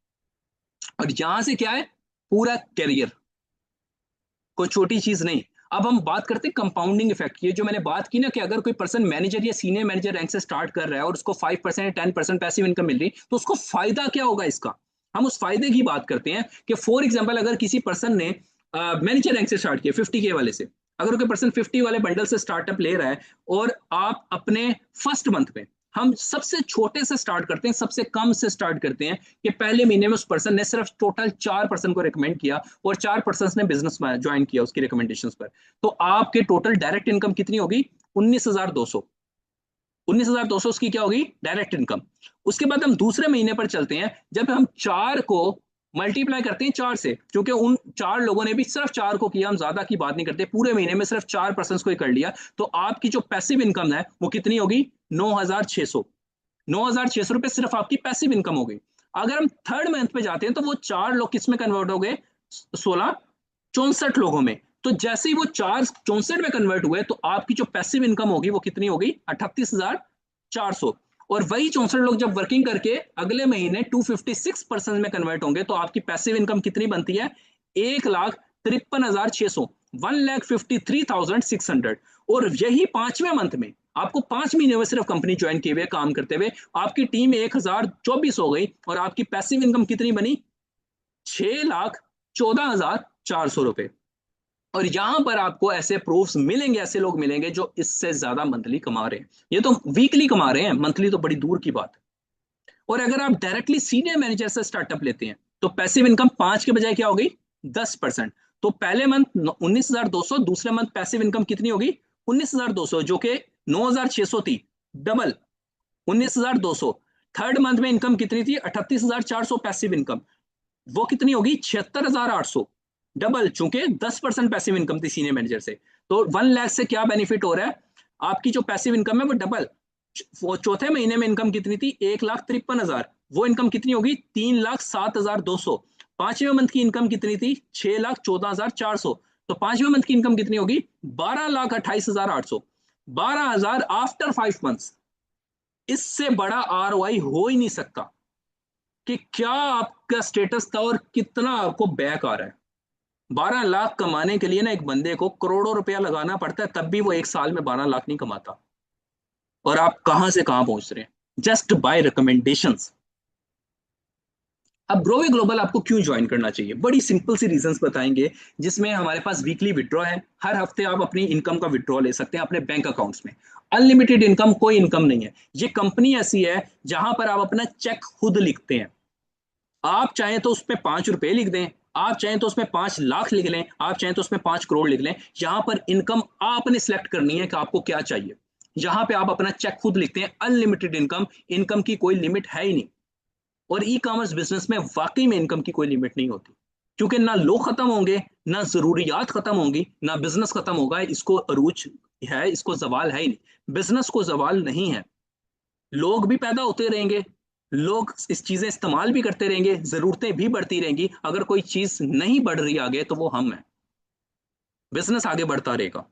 [SPEAKER 1] और यहां से क्या है, पूरा कैरियर, कोई छोटी चीज नहीं। अब हम बात करते हैं कंपाउंडिंग इफेक्ट की। जो मैंने बात की ना कि अगर कोई पर्सन मैनेजर या सीनियर मैनेजर रैंक से स्टार्ट कर रहा है और उसको 5% या 10% पैसिव इनकम मिल रही, तो उसको फायदा क्या होगा इसका। हम उस फायदे की बात करते हैं कि फॉर एग्जाम्पल, अगर किसी पर्सन ने मैनेजर रैंक से स्टार्ट किया 50K वाले से, अगर कोई पर्सन 50 वाले बंडल से स्टार्टअप ले रहा है और आप अपने फर्स्ट मंथ में, हम सबसे छोटे से स्टार्ट करते हैं, सबसे कम से स्टार्ट करते हैं कि पहले महीने में उस पर्सन ने सिर्फ टोटल 4 पर्सन को रिकमेंड किया और 4 पर्सन ने बिजनेस ज्वाइन किया उसकी रिकमेंडेशंस पर। तो आपके टोटल डायरेक्ट इनकम कितनी होगी? 19,200। 19,200 उसकी क्या होगी? Direct income. उसके बाद हम दूसरे महीने पर चलते हैं, जब हम 4 को मल्टीप्लाई करते हैं 4 से, क्योंकि उन 4 लोगों ने भी सिर्फ 4 को किया, हम ज्यादा की बात नहीं करते, पूरे महीने में सिर्फ 4 पर्सन को ही कर लिया। तो आपकी जो पैसिव इनकम है वो कितनी होगी? 9,600। 9,600 रुपए सिर्फ आपकी पैसिव इनकम हो गई। अगर हम थर्ड मंथ पे जाते हैं, तो वो 4 लोग किस में कन्वर्ट हो गए? 16 64 लोगों में। तो जैसे ही वो 4 64 में कन्वर्ट हुए, तो आपकी जो पैसिव इनकम होगी वो कितनी होगी? 38,400। और वही 64 लोग जब वर्किंग करके अगले महीने 256% में कन्वर्ट होंगे, तो आपकी पैसिव इनकम कितनी बनती है? 1,53,600, 1,53,600। और यही 5वें मंथ में, आपको 5 महीने में सिर्फ कंपनी ज्वाइन किए हुए, काम करते हुए, आपकी टीम 1,024 हो गई और आपकी पैसिव इनकम कितनी बनी? 6,14,400 रुपए। और यहां पर आपको ऐसे प्रूफ्स मिलेंगे, ऐसे लोग मिलेंगे जो इससे ज्यादा मंथली कमा रहे हैं। ये तो वीकली कमा रहे हैं, मंथली तो बड़ी दूर की बात है। और अगर आप डायरेक्टली सीनियर मैनेजर से स्टार्टअप लेते हैं, तो पैसिव इनकम 5 के बजाय क्या होगी? 10%। तो पहले मंथ 19,200, दूसरे मंथ पैसिव इनकम कितनी होगी? 19,200, जो कि 9,600 थी, डबल 19,200। थर्ड मंथ में इनकम कितनी थी? 38,400 पैसिव इनकम, वो कितनी होगी? 76,800, डबल, चूंकि 10% पैसिव इनकम थी सीनियर मैनेजर से। तो 1 लाख से क्या बेनिफिट हो रहा है? आपकी जो पैसिव इनकम है वो डबल। वो चौथे महीने में इनकम कितनी थी? 1,53,000, वो इनकम कितनी होगी? 3,07,200। 5वें मंथ की इनकम कितनी थी? 6,14,400। तो 5वें मंथ की इनकम कितनी होगी? 12,28,800। 12,000 आफ्टर 5 मंथ्स। इससे बड़ा ROI हो ही नहीं सकता कि क्या आपका स्टेटस था और कितना आपको बैक आ रहा है। 12 लाख कमाने के लिए ना एक बंदे को करोड़ों रुपया लगाना पड़ता है, तब भी वो एक साल में 12 लाख नहीं कमाता। और आप कहां से कहां पहुंच रहे हैं जस्ट बाय रिकमेंडेशंस। अब ग्रोवे ग्लोबल आपको क्यों ज्वाइन करना चाहिए? बड़ी सिंपल सी रीजंस बताएंगे, जिसमें हमारे पास वीकली विड्रॉ है। हर हफ्ते आप अपनी इनकम का विड्रॉ ले सकते हैं अपने बैंक अकाउंट्स में। अनलिमिटेड इनकम, कोई इनकम नहीं है। ये कंपनी ऐसी है जहां पर आप अपना चेक खुद लिखते हैं। आप चाहें तो उसमें 5 रुपए लिख दें, आप चाहें तो उसमें 5 लाख लिख लें, आप चाहें तो उसमें 5 करोड़ लिख लें। यहां पर इनकम आपने सिलेक्ट करनी है कि आपको क्या चाहिए। यहाँ पे आप अपना चेक खुद लिखते हैं, अनलिमिटेड इनकम, इनकम की कोई लिमिट है ही नहीं। और ई कॉमर्स बिजनेस में वाकई में इनकम की कोई लिमिट नहीं होती, क्योंकि ना लोग खत्म होंगे, ना जरूरियात खत्म होंगी, ना बिजनेस खत्म होगा। इसको अरूज है, इसको जवाल है ही नहीं। बिजनेस को जवाल नहीं है। लोग भी पैदा होते रहेंगे, लोग इस चीजें इस्तेमाल भी करते रहेंगे, जरूरतें भी बढ़ती रहेंगी। अगर कोई चीज नहीं बढ़ रही आगे तो वो हम है। बिजनेस आगे बढ़ता रहेगा।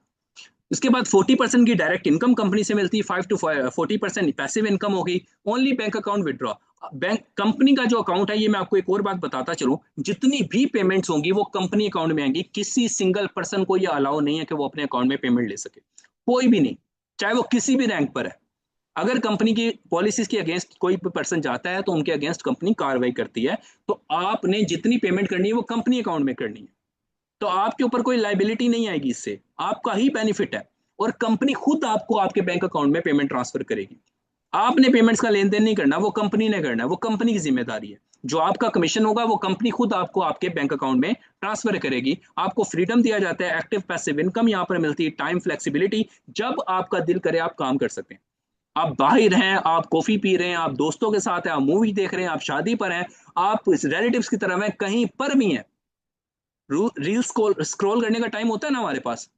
[SPEAKER 1] इसके बाद 40% की डायरेक्ट इनकम कंपनी से मिलती है, 5 to 40% पैसिव इनकम होगी। Only bank account withdraw, bank company का जो अकाउंट है, ये मैं आपको एक और बात बताता चलूं, जितनी भी पेमेंट्स होंगी वो कंपनी अकाउंट में आएंगी। किसी सिंगल पर्सन को ये अलाउ नहीं है कि वो अपने अकाउंट में पेमेंट ले सके, कोई भी नहीं, चाहे वो किसी भी रैंक पर है। अगर कंपनी की पॉलिसीज के अगेंस्ट कोई पर्सन जाता है तो उनके अगेंस्ट कंपनी कार्रवाई करती है। तो आपने जितनी पेमेंट करनी है वो कंपनी अकाउंट में करनी है, तो आपके ऊपर कोई लाइबिलिटी नहीं आएगी, इससे आपका ही बेनिफिट है। और कंपनी खुद आपको आपके बैंक अकाउंट में पेमेंट ट्रांसफर करेगी। आपने पेमेंट्स का लेन देन नहीं करना, वो कंपनी ने करना है, वो कंपनी की जिम्मेदारी है। जो आपका कमीशन होगा वो कंपनी खुद आपको आपके बैंक अकाउंट में ट्रांसफर करेगी। आपको फ्रीडम दिया जाता है, एक्टिव पैसिव इनकम यहाँ पर मिलती है, टाइम फ्लेक्सिबिलिटी, जब आपका दिल करे आप काम कर सकते हैं। आप बाहर हैं, आप कॉफी पी रहे हैं, आप दोस्तों के साथ हैं, आप मूवी देख रहे हैं, आप शादी पर हैं, आप रिलेटिव्स की तरफ हैं, कहीं पर भी हैं, रील स्क्रॉल करने का टाइम होता है ना हमारे पास,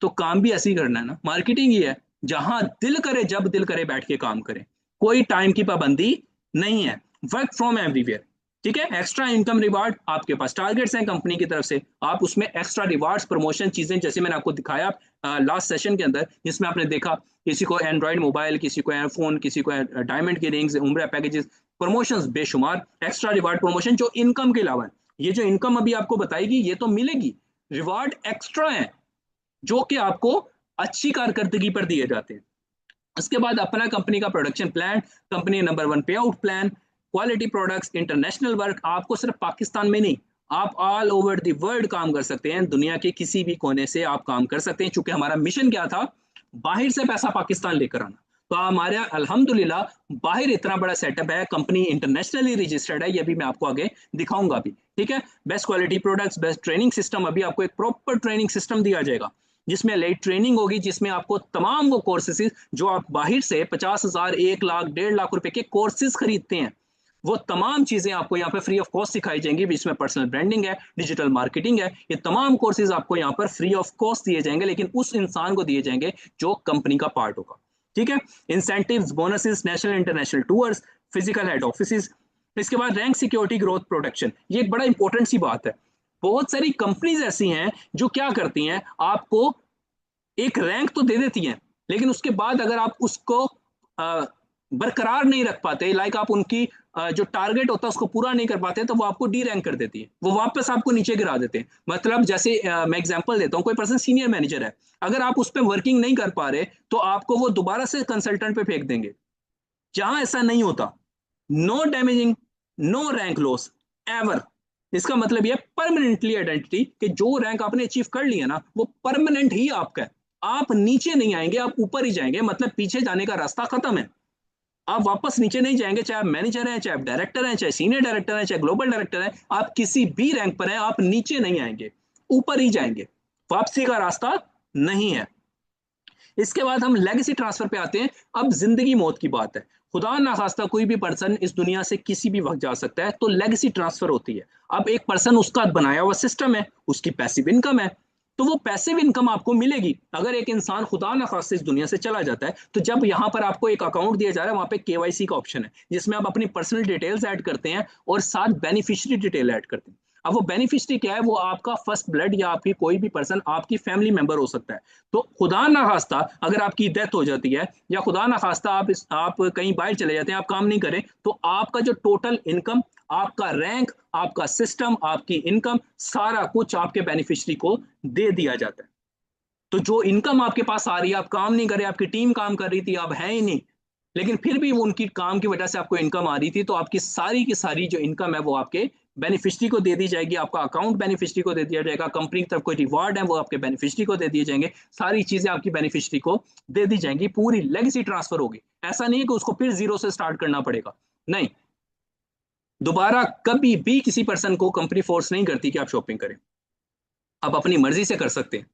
[SPEAKER 1] तो काम भी ऐसे ही करना है ना। मार्केटिंग ही है, जहां दिल करे जब दिल करे बैठ के काम करें, कोई टाइम की पाबंदी नहीं है। वर्क फ्रॉम एवरीवेयर, ठीक है। एक्स्ट्रा इनकम रिवार्ड, आपके पास टारगेट्स हैं कंपनी की तरफ से, आप उसमें एक्स्ट्रा रिवार्ड्स, प्रमोशन, चीजें जैसे मैंने आपको दिखाया लास्ट सेशन के अंदर, जिसमें आपने देखा किसी को एंड्रॉइड मोबाइल, किसी को एयरफोन, किसी को डायमंड की रिंग्स, उम्र पैकेजेस, प्रमोशंस बेशुमार, एक्स्ट्रा रिवार्ड प्रमोशन जो इनकम के अलावा है। ये जो इनकम अभी आपको बताएगी ये तो मिलेगी, रिवार्ड एक्स्ट्रा है जो कि आपको अच्छी कारकर्दगी पर दिए जाते हैं। उसके बाद अपना कंपनी का प्रोडक्शन प्लान, कंपनी नंबर 1 पे out plan, quality products, international work. आपको सिर्फ पाकिस्तान में नहीं, आप ऑल ओवर द वर्ल्ड काम कर सकते हैं, दुनिया के किसी भी कोने से आप काम कर सकते हैं। चूंकि हमारा मिशन क्या था, बाहर से पैसा पाकिस्तान लेकर आना, तो हमारे अल्हम्दुलिल्लाह बाहर इतना बड़ा सेटअप है, कंपनी इंटरनेशनली रजिस्टर्ड है, ये भी मैं आपको आगे दिखाऊंगा भी, ठीक है। Best quality products, best training system, अभी आपको एक प्रॉपर ट्रेनिंग सिस्टम दिया जाएगा जिसमें लाइट ट्रेनिंग होगी, जिसमें आपको तमाम वो कोर्सेज जो आप बाहर से 50,000, 1 लाख, 1.5 लाख रुपए के कोर्सेज खरीदते हैं, वो तमाम चीजें आपको यहाँ पे फ्री ऑफ कॉस्ट सिखाई जाएंगी। इसमें पर्सनल ब्रांडिंग है, डिजिटल मार्केटिंग है, ये तमाम कोर्सेज आपको यहाँ पर फ्री ऑफ कॉस्ट दिए जाएंगे, लेकिन उस इंसान को दिए जाएंगे जो कंपनी का पार्ट होगा, ठीक है। Incentives, bonuses, national international tours, physical head office. इसके बाद रैंक सिक्योरिटी ग्रोथ प्रोटेक्शन, ये एक बड़ा इंपॉर्टेंट सी बात है। बहुत सारी कंपनीज ऐसी हैं जो क्या करती हैं, आपको एक रैंक तो दे देती हैं, लेकिन उसके बाद अगर आप उसको बरकरार नहीं रख पाते, लाइक आप उनकी जो टारगेट होता है उसको पूरा नहीं कर पाते, तो वो आपको डी रैंक कर देती है, वो वापस आपको नीचे गिरा देते हैं। मतलब जैसे मैं एग्जांपल देता हूँ, कोई पर्सन सीनियर मैनेजर है, अगर आप उस पर वर्किंग नहीं कर पा रहे तो आपको वो दोबारा से कंसल्टेंट पे फेंक देंगे। जहां ऐसा नहीं होता, no damaging, no rank loss ever. इसका मतलब यह परमानेंटली आइडेंटिटी, कि जो रैंक आपने अचीव कर लिया ना वो परमानेंट ही आपका है, आप नीचे नहीं आएंगे, आप ऊपर ही जाएंगे। मतलब पीछे जाने का रास्ता खत्म है, आप वापस नीचे नहीं जाएंगे। चाहे आप मैनेजर हैं, चाहे आप डायरेक्टर हैं, चाहे सीनियर डायरेक्टर हैं, चाहे ग्लोबल डायरेक्टर हैं, आप किसी भी रैंक पर हैं, आप नीचे नहीं आएंगे, ऊपर ही जाएंगे, वापसी का रास्ता नहीं है। इसके बाद हम लेगेसी ट्रांसफर पे आते हैं। अब जिंदगी मौत की बात है, खुदा ना खास्ता कोई भी पर्सन इस दुनिया से किसी भी वक्त जा सकता है, तो लेगेसी ट्रांसफर होती है। अब एक पर्सन, उसका बनाया हुआ सिस्टम है, उसकी पैसिव इनकम है, तो वो पैसिव इनकम आपको मिलेगी। अगर एक इंसान खुदा ना खास्ता इस दुनिया से चला जाता है, तो जब यहाँ पर आपको एक अकाउंट दिया जा रहा है, वहां पे केवाईसी का ऑप्शन है, जिसमें आप अपनी पर्सनल डिटेल्स ऐड करते हैं और साथ बेनिफिशियरी डिटेल ऐड करते हैं। अब वो बेनिफिशियरी क्या है, वो आपका फर्स्ट ब्लड या आपकी कोई भी पर्सन, आपकी फैमिली मेंबर हो सकता है। तो खुदा ना खास्ता अगर आपकी डेथ हो जाती है, या खुदा ना खास्ता आप कहीं बाहर चले जाते हैं, आप काम नहीं करें, तो आपका जो टोटल इनकम, आपका रैंक, आपका सिस्टम, आपकी इनकम, सारा कुछ आपके बेनिफिशियरी को दे दिया जाता है। तो जो इनकम आपके पास आ रही है, आप काम नहीं कर रहे, आपकी टीम काम कर रही थी, आप है ही नहीं, लेकिन फिर भी उनकी काम की वजह से आपको इनकम आ रही थी, तो आपकी सारी की सारी जो इनकम है वो आपके बेनिफिशियरी को दे दी जाएगी। आपका अकाउंट बेनिफिशियरी को दे दिया जाएगा, कंपनी की तरफ कोई रिवार्ड है वो आपके बेनिफिशियरी को दे दिए जाएंगे, सारी चीजें आपकी बेनिफिशियरी को दे दी जाएंगी, पूरी लेगेसी ट्रांसफर होगी। ऐसा नहीं है कि उसको फिर जीरो से स्टार्ट करना पड़ेगा, नहीं, दोबारा कभी भी किसी पर्सन को कंपनी फोर्स नहीं करती कि आप शॉपिंग करें। आप अपनी मर्जी से कर सकते हैं,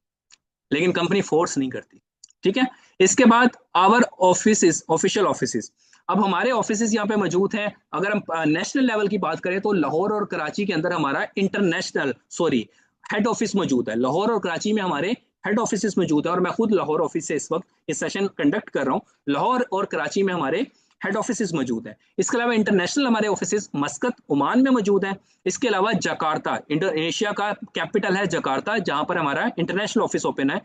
[SPEAKER 1] लेकिन कंपनी फोर्स नहीं करती। ठीक है। इसके बाद आवर ऑफिस, ऑफिशियल ऑफिस। अब हमारे ऑफिस यहाँ पे मौजूद हैं। अगर हम नेशनल लेवल की बात करें तो लाहौर और कराची के अंदर हमारा इंटरनेशनल सॉरी हेड ऑफिस मौजूद है। लाहौर और कराची में हमारे हेड ऑफिस मौजूद है और मैं खुद लाहौर ऑफिस से इस वक्त इस सेशन कंडक्ट कर रहा हूँ। लाहौर और कराची में हमारे हेड ऑफिस मौजूद है। इसके अलावा इंटरनेशनल हमारे ऑफिस मस्कत ओमान में मौजूद है। इसके अलावा जकार्ता, इंडोनेशिया का कैपिटल है जकार्ता, जहां पर हमारा इंटरनेशनल ऑफिस ओपन है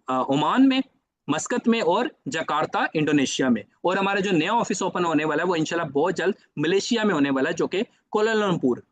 [SPEAKER 1] ओमान में, मस्कत में और जकार्ता इंडोनेशिया में। और हमारा जो नया ऑफिस ओपन होने वाला है वो इंशाल्लाह बहुत जल्द मलेशिया में होने वाला है, जो कि कोलालमपुर,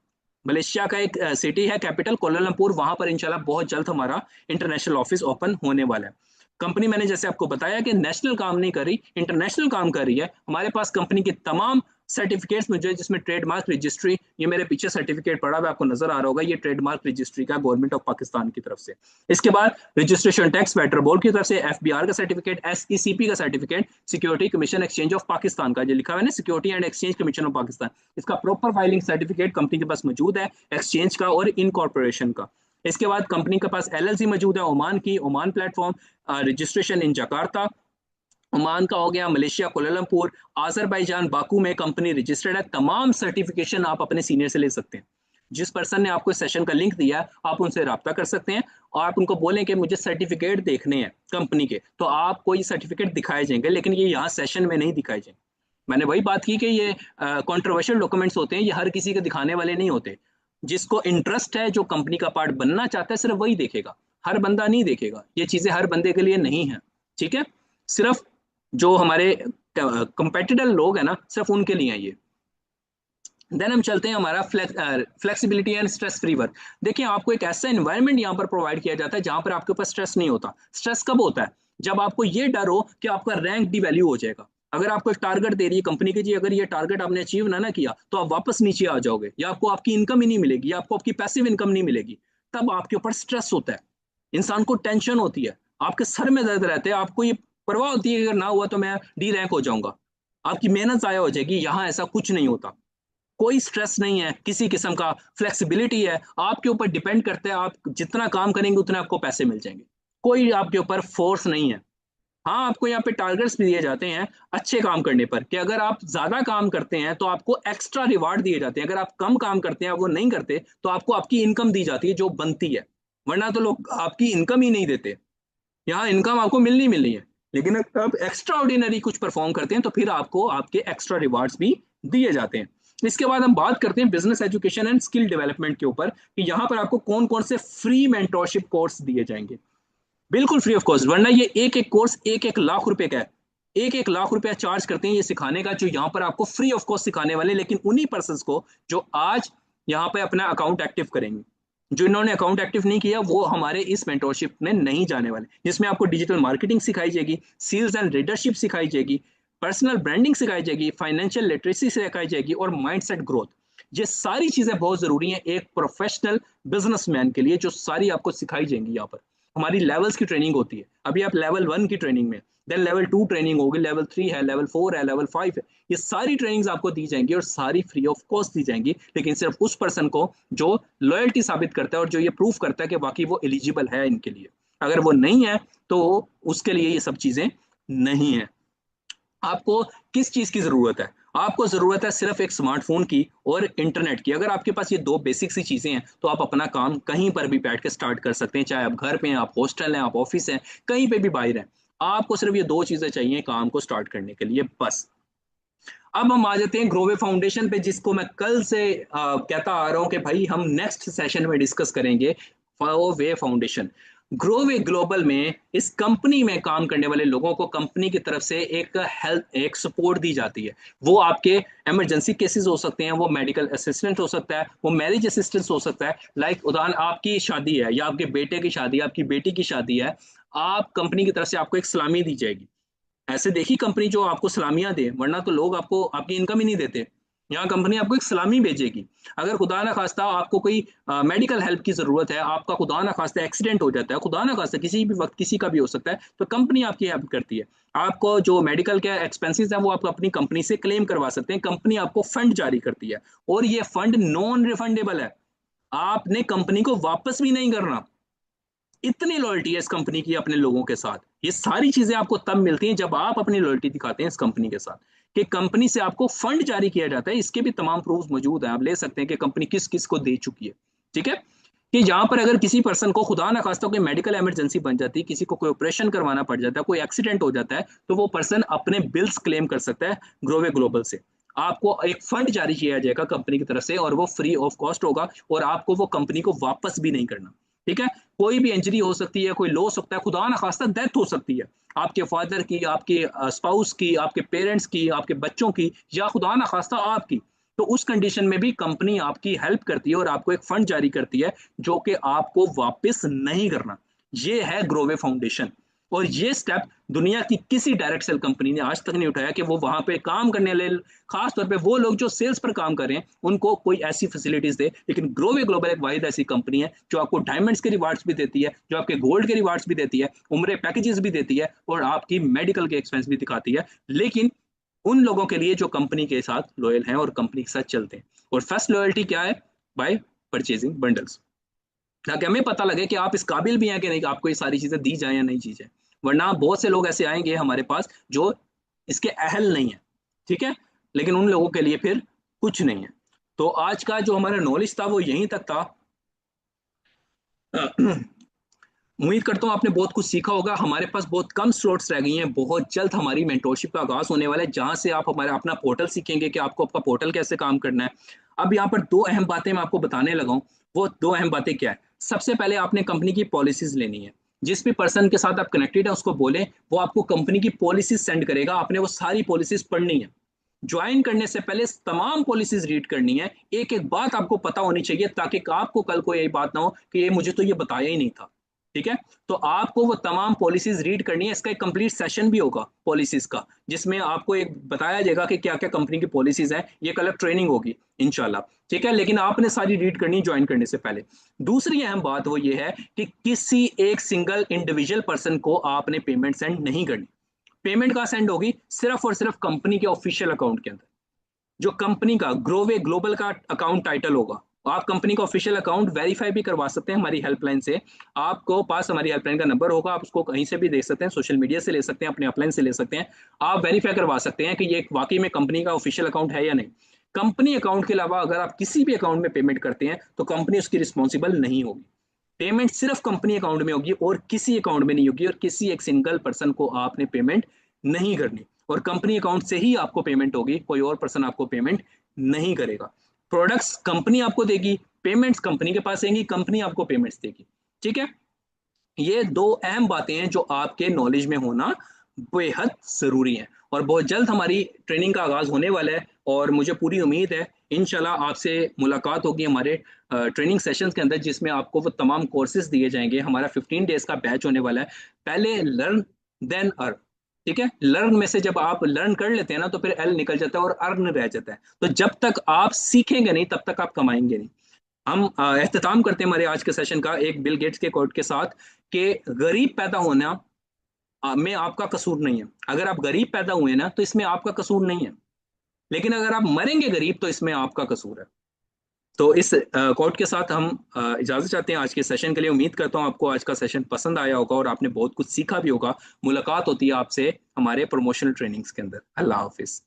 [SPEAKER 1] मलेशिया का एक सिटी है कैपिटल कोलालमपुर, वहां पर इंशाल्लाह बहुत जल्द हमारा इंटरनेशनल ऑफिस ओपन होने वाला है। कंपनी मैंने जैसे आपको बताया कि नेशनल काम नहीं कर रही, इंटरनेशनल काम कर रही है। हमारे पास कंपनी के तमाम सर्टिफिकेट्स मुझे, जिसमें ट्रेडमार्क रजिस्ट्री, ये मेरे पीछे सर्टिफिकेट पड़ा हुआ आपको नजर आ रहा होगा, ये ट्रेडमार्क रजिस्ट्री का गवर्नमेंट ऑफ पाकिस्तान की तरफ से। इसके बाद रजिस्ट्रेशन टैक्स फेडरल बोर्ड की तरफ से, एफबीआर का सर्टिफिकेट, एसईसीपी का certificate, security commission exchange of Pakistan का जो लिखा हुआ है ना, security and exchange commission of Pakistan, इसका प्रॉपर फाइलिंग सर्टिफिकेट कंपनी के पास मौजूद है, एक्सचेंज का और इनकॉर्पोरेशन का। इसके बाद कंपनी के पास एलएलसी मौजूद है ओमान की, Oman platform, registration in Jakarta Oman का हो गया, मलेशिया कोलालमपुर, आजरबाईजान बाकू में कंपनी रजिस्टर्ड है। तमाम सर्टिफिकेशन आप अपने सीनियर से ले सकते हैं। जिस पर्सन ने आपको सेशन का लिंक दिया आप उनसे रब्ता कर सकते हैं और आप उनको बोलें कि मुझे सर्टिफिकेट देखने हैं कंपनी के, तो आपको ये सर्टिफिकेट दिखाए जाएंगे, लेकिन ये यहाँ सेशन में नहीं दिखाए जाएंगे। मैंने वही बात की कि ये कंट्रोवर्शियल डॉक्यूमेंट्स होते हैं, ये हर किसी को दिखाने वाले नहीं होते। जिसको इंटरेस्ट है, जो कंपनी का पार्ट बनना चाहता है, सिर्फ वही देखेगा, हर बंदा नहीं देखेगा। ये चीजें हर बंदे के लिए नहीं है, ठीक है। सिर्फ जो हमारे कंपेटिटर लोग हैं ना, सिर्फ उनके लिए है ये। देन हम चलते हैं हमारा flexibility and stress free work. देखिए आपको एक ऐसा एनवायरनमेंट यहाँ पर प्रोवाइड किया जाता है जहां पर आपके ऊपर स्ट्रेस नहीं होता। स्ट्रेस कब होता है? जब आपको ये डर हो कि आपका रैंक डिवैल्यू हो जाएगा। अगर आपको एक टारगेट दे रही है कंपनी की, जी अगर ये टारगेट आपने अचीव ना किया तो आप वापस नीचे आ जाओगे, या आपको आपकी इनकम ही नहीं मिलेगी, या आपको आपकी पैसिव इनकम नहीं मिलेगी। तब आपके ऊपर स्ट्रेस होता है, इंसान को टेंशन होती है, आपके सर में दर्द रहते हैं, आपको ये परवाह होती है कि अगर ना हुआ तो मैं डी रैंक हो जाऊंगा, आपकी मेहनत जाया हो जाएगी। यहाँ ऐसा कुछ नहीं होता, कोई स्ट्रेस नहीं है किसी किस्म का, फ्लेक्सिबिलिटी है, आपके ऊपर डिपेंड करता है, आप जितना काम करेंगे उतना आपको पैसे मिल जाएंगे। कोई आपके ऊपर फोर्स नहीं है। हाँ, आपको यहाँ पे टारगेट्स भी दिए जाते हैं अच्छे काम करने पर, कि अगर आप ज्यादा काम करते हैं तो आपको एक्स्ट्रा रिवार्ड दिए जाते हैं, अगर आप कम काम करते हैं, आप वो नहीं करते, तो आपको आपकी इनकम दी जाती है जो बनती है। वरना तो लोग आपकी इनकम ही नहीं देते। यहाँ इनकम आपको मिलनी है, लेकिन अगर आप एक्स्ट्रा ऑर्डिनरी कुछ परफॉर्म करते हैं तो फिर आपको आपके एक्स्ट्रा रिवार्ड्स भी दिए जाते हैं। इसके बाद हम बात करते हैं business education and skill development के ऊपर, कि यहाँ पर आपको कौन कौन से फ्री मेंटोरशिप कोर्स दिए जाएंगे। बिल्कुल फ्री ऑफ कॉस्ट, वरना ये एक एक कोर्स एक एक लाख रुपए का है। एक एक लाख रुपया चार्ज करते हैं ये सिखाने का, जो यहाँ पर आपको फ्री ऑफ कॉस्ट सिखाने वाले, लेकिन उन्हीं पर्सन को जो आज यहाँ पे अपना अकाउंट एक्टिव करेंगे। जो इन्होंने अकाउंट एक्टिव नहीं किया वो हमारे इस मेंटोरशिप में नहीं जाने वाले, जिसमें आपको डिजिटल मार्केटिंग सिखाई जाएगी, सेल्स एंड लीडरशिप सिखाई जाएगी, पर्सनल ब्रांडिंग सिखाई जाएगी, फाइनेंशियल लिटरेसी सिखाई जाएगी और माइंडसेट ग्रोथ। ये सारी चीजें बहुत जरूरी हैं एक प्रोफेशनल बिजनेसमैन के लिए, जो सारी आपको सिखाई जाएंगी। यहाँ पर हमारी लेवल्स की ट्रेनिंग होती है, अभी आप लेवल 1 की ट्रेनिंग में, देन लेवल 2 ट्रेनिंग होगी, लेवल 3 है, लेवल 4 है, लेवल 5 है। ये सारी ट्रेनिंग्स आपको दी जाएंगी और सारी फ्री ऑफ कॉस्ट दी जाएंगी, लेकिन सिर्फ उस पर्सन को जो लॉयल्टी साबित करता है और जो ये प्रूफ करता है कि वाकई वो एलिजिबल है इनके लिए। अगर वो नहीं है तो उसके लिए ये सब चीजें नहीं है। आपको किस चीज की जरूरत है? आपको जरूरत है सिर्फ एक स्मार्टफोन की और इंटरनेट की। अगर आपके पास ये दो बेसिक सी चीजें हैं तो आप अपना काम कहीं पर भी बैठ के स्टार्ट कर सकते हैं, चाहे आप घर पे हैं, आप हॉस्टल हैं, आप ऑफिस हैं, कहीं पे भी बाहर हैं। आपको सिर्फ ये दो चीजें चाहिए काम को स्टार्ट करने के लिए, बस। अब हम आ जाते हैं ग्रोवे फाउंडेशन पे, जिसको मैं कल से कहता आ रहा हूं कि भाई हम नेक्स्ट सेशन में डिस्कस करेंगे वे फाउंडेशन। ग्रोवे ग्लोबल में इस कंपनी में काम करने वाले लोगों को कंपनी की तरफ से एक हेल्थ एक सपोर्ट दी जाती है। वो आपके इमरजेंसी केसेस हो सकते हैं, वो मेडिकल असिस्टेंट हो सकता है, वो मैरिज असिस्टेंट हो सकता है। लाइक उदाहरण, आपकी शादी है या आपके बेटे की शादी है, आपकी बेटी की शादी है, आप कंपनी की तरफ से आपको एक सलामी दी जाएगी। ऐसे देखी कंपनी जो आपको सलामियां दे, वरना तो लोग आपको आपकी इनकम ही नहीं देते। यहाँ कंपनी आपको एक सलामी भेजेगी। अगर खुदा ना खास्ता आपको कोई मेडिकल हेल्प की जरूरत है, आपका खुदा ना खास्ता एक्सीडेंट हो जाता है, खुदा ना खास्ता किसी भी वक्त किसी का भी हो सकता है, तो कंपनी आपकी हेल्प करती है। आपको जो मेडिकल के एक्सपेंसेस है वो आप अपनी कंपनी से क्लेम करवा सकते हैं, कंपनी आपको फंड जारी करती है और ये फंड नॉन रिफंडेबल है, आपने कंपनी को वापस भी नहीं करना। इतनी लॉयल्टी है इस कंपनी की अपने लोगों के साथ। ये सारी चीजें आपको तब मिलती हैं जब आप अपनी लॉयल्टी दिखाते हैं इस कंपनी के साथ, कि कंपनी से आपको फंड जारी किया जाता है। इसके भी तमाम प्रूफ मौजूद हैं, आप ले सकते हैं कि कंपनी किस किस को दे चुकी है। ठीक है, कि जहां पर अगर किसी पर्सन को खुदा ना खास्ता कोई मेडिकल इमरजेंसी बन जाती है, किसी को कोई ऑपरेशन करवाना पड़ जाता है, कोई एक्सीडेंट हो जाता है, तो वो पर्सन अपने बिल्स क्लेम कर सकता है ग्रोवे ग्लोबल से। आपको एक फंड जारी किया जाएगा कंपनी की तरफ से, और वो फ्री ऑफ कॉस्ट होगा, और आपको वो कंपनी को वापस भी नहीं करना। ठीक है, कोई भी इंजरी हो सकती है, कोई लॉस होता है, खुदा ना खास्ता डेथ हो सकती है आपके फादर की, आपके स्पाउस की, आपके पेरेंट्स की, आपके बच्चों की, या खुदा ना खास्ता आपकी, तो उस कंडीशन में भी कंपनी आपकी हेल्प करती है और आपको एक फंड जारी करती है जो कि आपको वापस नहीं करना। ये है ग्रोवे फाउंडेशन। और ये स्टेप दुनिया की किसी डायरेक्ट सेल कंपनी ने आज तक नहीं उठाया, कि वो वहां पे काम करने वाले, खास तौर पे वो लोग जो सेल्स पर काम कर रहे हैं, उनको कोई ऐसी फैसिलिटीज दे। लेकिन ग्रोवे ग्लोबल एक वाहिद ऐसी कंपनी है जो आपको डायमंड्स के रिवार्ड्स भी देती है, जो आपके गोल्ड के रिवार्ड्स भी देती है, उम्र पैकेजेस भी देती है, और आपकी मेडिकल के एक्सपेंस भी दिखाती है। लेकिन उन लोगों के लिए जो कंपनी के साथ लॉयल हैं और कंपनी के साथ चलते हैं। और फर्स्ट लॉयल्टी क्या है? बाय परचेजिंग बंडल्स, ताकि हमें पता लगे कि आप इस काबिल भी हैं कि नहीं, कि आपको ये सारी चीजें दी जाए या नहीं दी जाए। वरना बहुत से लोग ऐसे आएंगे हमारे पास जो इसके अहल नहीं है। ठीक है, लेकिन उन लोगों के लिए फिर कुछ नहीं है। तो आज का जो हमारा नॉलेज था वो यहीं तक था। उम्मीद करता हूँ आपने बहुत कुछ सीखा होगा। हमारे पास बहुत कम स्लॉट्स रह गई हैं, बहुत जल्द हमारी मेंटोरशिप का आगाज होने वाला है, जहां से आप हमारा अपना पोर्टल सीखेंगे कि आपको आपका पोर्टल कैसे काम करना है। अब यहाँ पर दो अहम बातें मैं आपको बताने लगा हूँ। वो दो अहम बातें क्या है? सबसे पहले आपने कंपनी की पॉलिसीज लेनी है। जिस भी पर्सन के साथ आप कनेक्टेड है उसको बोले, वो आपको कंपनी की पॉलिसीज सेंड करेगा, आपने वो सारी पॉलिसीज पढ़नी है। ज्वाइन करने से पहले तमाम पॉलिसीज रीड करनी है, एक एक बात आपको पता होनी चाहिए, ताकि आपको कल को यही बात ना हो कि ये मुझे तो ये बताया ही नहीं था। ठीक है, तो आपको वो तमाम पॉलिसीज रीड करनी है। इसका एक कंप्लीट सेशन भी होगा पॉलिसीज का, जिसमें आपको एक बताया जाएगा कि क्या क्या कंपनी की पॉलिसीज हैं। ये कल ट्रेनिंग होगी इंशाल्लाह। ठीक है, लेकिन आपने सारी रीड करनी ज्वाइन करने से पहले। दूसरी अहम बात वो ये है कि किसी एक सिंगल इंडिविजुअल पर्सन को आपने पेमेंट सेंड नहीं करनी। पेमेंट कहाँ सेंड होगी? सिर्फ और सिर्फ कंपनी के ऑफिशियल अकाउंट के अंदर, जो कंपनी का ग्रोवे ग्लोबल का अकाउंट टाइटल होगा। आप कंपनी का ऑफिशियल अकाउंट वेरीफाई भी करवा सकते हैं हमारी हेल्पलाइन से। आपको पास हमारी हेल्पलाइन का नंबर होगा, आप उसको कहीं से भी दे सकते हैं, सोशल मीडिया से ले सकते हैं, अपने अपलाइन से ले सकते हैं। आप वेरीफाई करवा सकते हैं कि ये वाकई में कंपनी का ऑफिशियल अकाउंट है या नहीं। कंपनी अकाउंट के अलावा अगर आप किसी भी अकाउंट में पेमेंट करते हैं तो कंपनी उसकी रिस्पॉन्सिबल नहीं होगी। पेमेंट सिर्फ कंपनी अकाउंट में होगी और किसी अकाउंट में नहीं होगी, और किसी एक सिंगल पर्सन को आपने पेमेंट नहीं करनी। और कंपनी अकाउंट से ही आपको पेमेंट होगी, कोई और पर्सन आपको पेमेंट नहीं करेगा। प्रोडक्ट्स कंपनी आपको देगी, पेमेंट्स कंपनी के पास आएंगी, कंपनी आपको पेमेंट्स देगी। ठीक है, ये दो अहम बातें हैं जो आपके नॉलेज में होना बेहद जरूरी है। और बहुत जल्द हमारी ट्रेनिंग का आगाज होने वाला है, और मुझे पूरी उम्मीद है इंशाल्लाह आपसे मुलाकात होगी हमारे ट्रेनिंग सेशंस के अंदर, जिसमें आपको वो तमाम कोर्सेज दिए जाएंगे। हमारा 15 डेज का बैच होने वाला है। पहले लर्न देन अर्न। ठीक है, लर्न में से जब आप लर्न कर लेते हैं ना, तो फिर एल निकल जाता है और अर्न रह जाता है। तो जब तक आप सीखेंगे नहीं तब तक आप कमाएंगे नहीं। हम एहतताम करते हैं हमारे आज के सेशन का एक बिल गेट्स के कोट के साथ, कि गरीब पैदा होना में आपका कसूर नहीं है। अगर आप गरीब पैदा हुए ना तो इसमें आपका कसूर नहीं है, लेकिन अगर आप मरेंगे गरीब तो इसमें आपका कसूर है। तो इस कोट के साथ हम इजाजत चाहते हैं आज के सेशन के लिए। उम्मीद करता हूं आपको आज का सेशन पसंद आया होगा और आपने बहुत कुछ सीखा भी होगा। मुलाकात होती है आपसे हमारे प्रमोशनल ट्रेनिंग्स के अंदर। अल्लाह हाफिज।